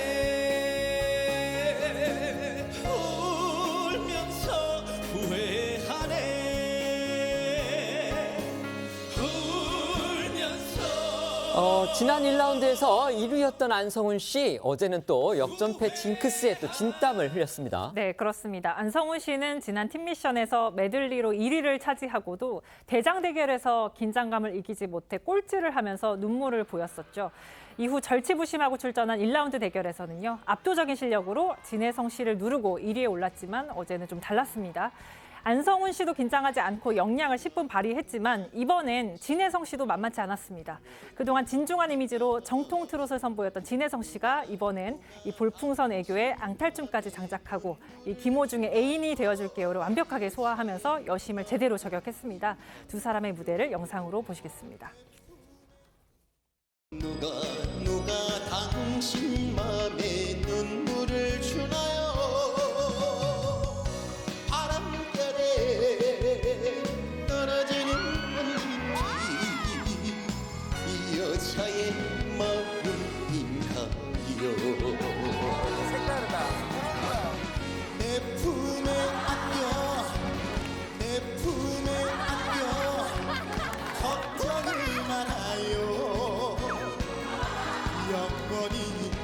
지난 1라운드에서 1위였던 안성훈 씨, 어제는 또 역전패 징크스에 또 진땀을 흘렸습니다. 네, 그렇습니다. 안성훈 씨는 지난 팀 미션에서 메들리로 1위를 차지하고도 대장 대결에서 긴장감을 이기지 못해 꼴찌를 하면서 눈물을 보였었죠. 이후 절치부심하고 출전한 1라운드 대결에서는요, 압도적인 실력으로 진혜성 씨를 누르고 1위에 올랐지만 어제는 좀 달랐습니다. 안성훈 씨도 긴장하지 않고 역량을 10분 발휘했지만 이번엔 진혜성 씨도 만만치 않았습니다. 그동안 진중한 이미지로 정통 트롯을 선보였던 진혜성 씨가 이번엔 이 볼풍선 애교에 앙탈춤까지 장착하고 이 김호중의 애인이 되어줄게요를 완벽하게 소화하면서 여심을 제대로 저격했습니다. 두 사람의 무대를 영상으로 보시겠습니다. 누가 당신 맘에 눈물을 주나요? 떨어지는 건지 이 여자의 마음인가요? 색다르다. 내 품에 안겨 내 품에 안겨 걱정이 많아요. 영원히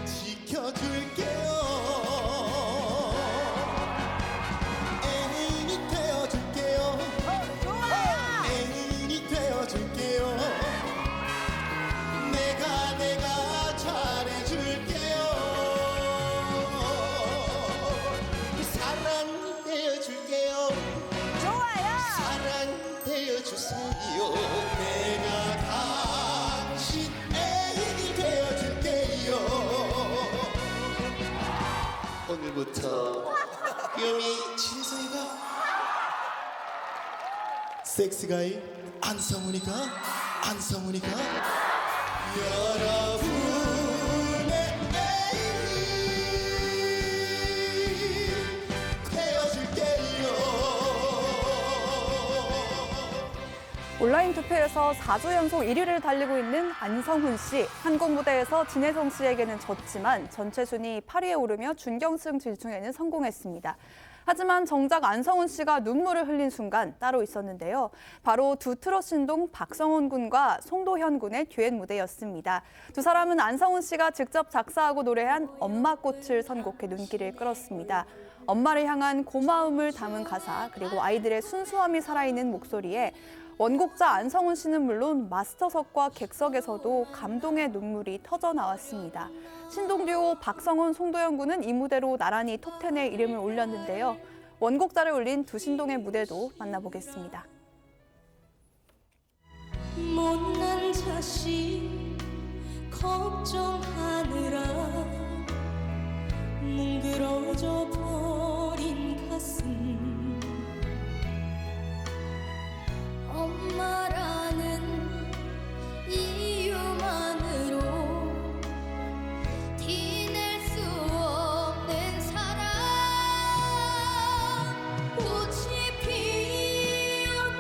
지켜줄게요. 내가 잘해줄게요. 사랑되어줄게요. 좋아요. 사랑되어주세요. 내가 당신 애인이 되어줄게요. 오늘부터 귀요미 진성이가 섹스가이 안성훈이가 여러분의 애인이 되어줄게요. 온라인 투표에서 4주 연속 1위를 달리고 있는 안성훈 씨. 한국 무대에서 진혜성 씨에게는 졌지만 전체 순위 8위에 오르며 준결승 진출에는 성공했습니다. 하지만 정작 안성훈 씨가 눈물을 흘린 순간 따로 있었는데요. 바로 두 트롯 신동 박성훈 군과 송도현 군의 듀엣 무대였습니다. 두 사람은 안성훈 씨가 직접 작사하고 노래한 엄마 꽃을 선곡해 눈길을 끌었습니다. 엄마를 향한 고마움을 담은 가사, 그리고 아이들의 순수함이 살아있는 목소리에 원곡자 안성훈 씨는 물론 마스터석과 객석에서도 감동의 눈물이 터져 나왔습니다. 신동 듀오 박성훈, 송도현 군은 이 무대로 나란히 톱10에 이름을 올렸는데요. 원곡자를 올린 두 신동의 무대도 만나보겠습니다. 못난 자식 걱정하느라 뭉그러져 버린 가슴 엄마라는 이유만으로 티낼 수 없는 사랑 꽃이 피었던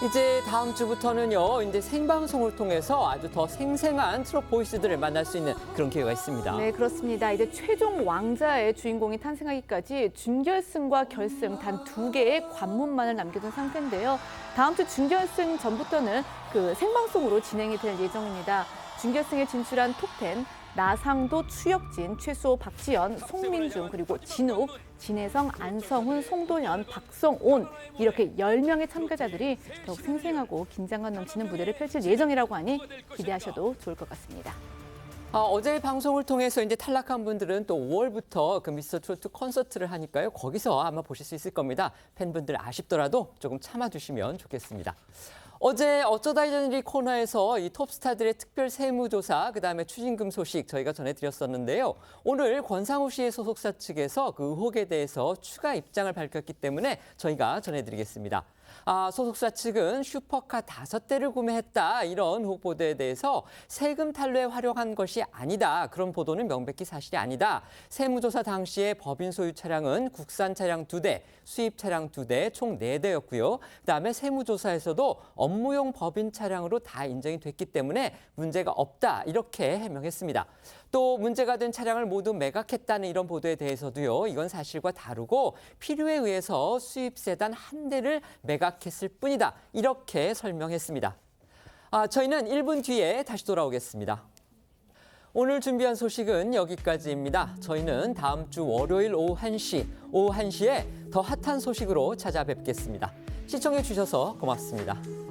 이제 다음 주부터는요, 이제 생방송을 통해서 아주 더 생생한 트롯 보이스들을 만날 수 있는 그런 기회가 있습니다. 네, 그렇습니다. 이제 최종 왕자의 주인공이 탄생하기까지 준결승과 결승 단 2개의 관문만을 남겨둔 상태인데요. 다음 주 준결승 전부터는 그 생방송으로 진행이 될 예정입니다. 준결승에 진출한 톱10, 나상도, 추혁진, 최수호, 박지연, 송민중, 그리고 진욱, 진혜성, 안성훈, 송도현, 박성온 이렇게 10명의 참가자들이 더욱 생생하고 긴장감 넘치는 무대를 펼칠 예정이라고 하니 기대하셔도 좋을 것 같습니다. 어제 방송을 통해서 이제 탈락한 분들은 또 5월부터 그 미스터 트로트 콘서트를 하니까요. 거기서 아마 보실 수 있을 겁니다. 팬분들 아쉽더라도 조금 참아주시면 좋겠습니다. 어제 어쩌다 이전일이 코너에서 이 톱스타들의 특별 세무조사, 그다음에 추징금 소식 저희가 전해드렸었는데요. 오늘 권상우 씨의 소속사 측에서 그 의혹에 대해서 추가 입장을 밝혔기 때문에 저희가 전해드리겠습니다. 소속사 측은 슈퍼카 5대를 구매했다, 이런 의혹 보도에 대해서 세금 탈루에 활용한 것이 아니다, 그런 보도는 명백히 사실이 아니다. 세무조사 당시에 법인 소유 차량은 국산 차량 2대, 수입 차량 2대, 총 4대였고요. 그다음에 세무조사에서도 업무용 법인 차량으로 다 인정이 됐기 때문에 문제가 없다, 이렇게 해명했습니다. 또 문제가 된 차량을 모두 매각했다는 이런 보도에 대해서도요, 이건 사실과 다르고 필요에 의해서 수입 세단 1대를 매각했을 뿐이다, 이렇게 설명했습니다. 저희는 1분 뒤에 다시 돌아오겠습니다. 오늘 준비한 소식은 여기까지입니다. 저희는 다음 주 월요일 오후 1시에 더 핫한 소식으로 찾아뵙겠습니다. 시청해 주셔서 고맙습니다.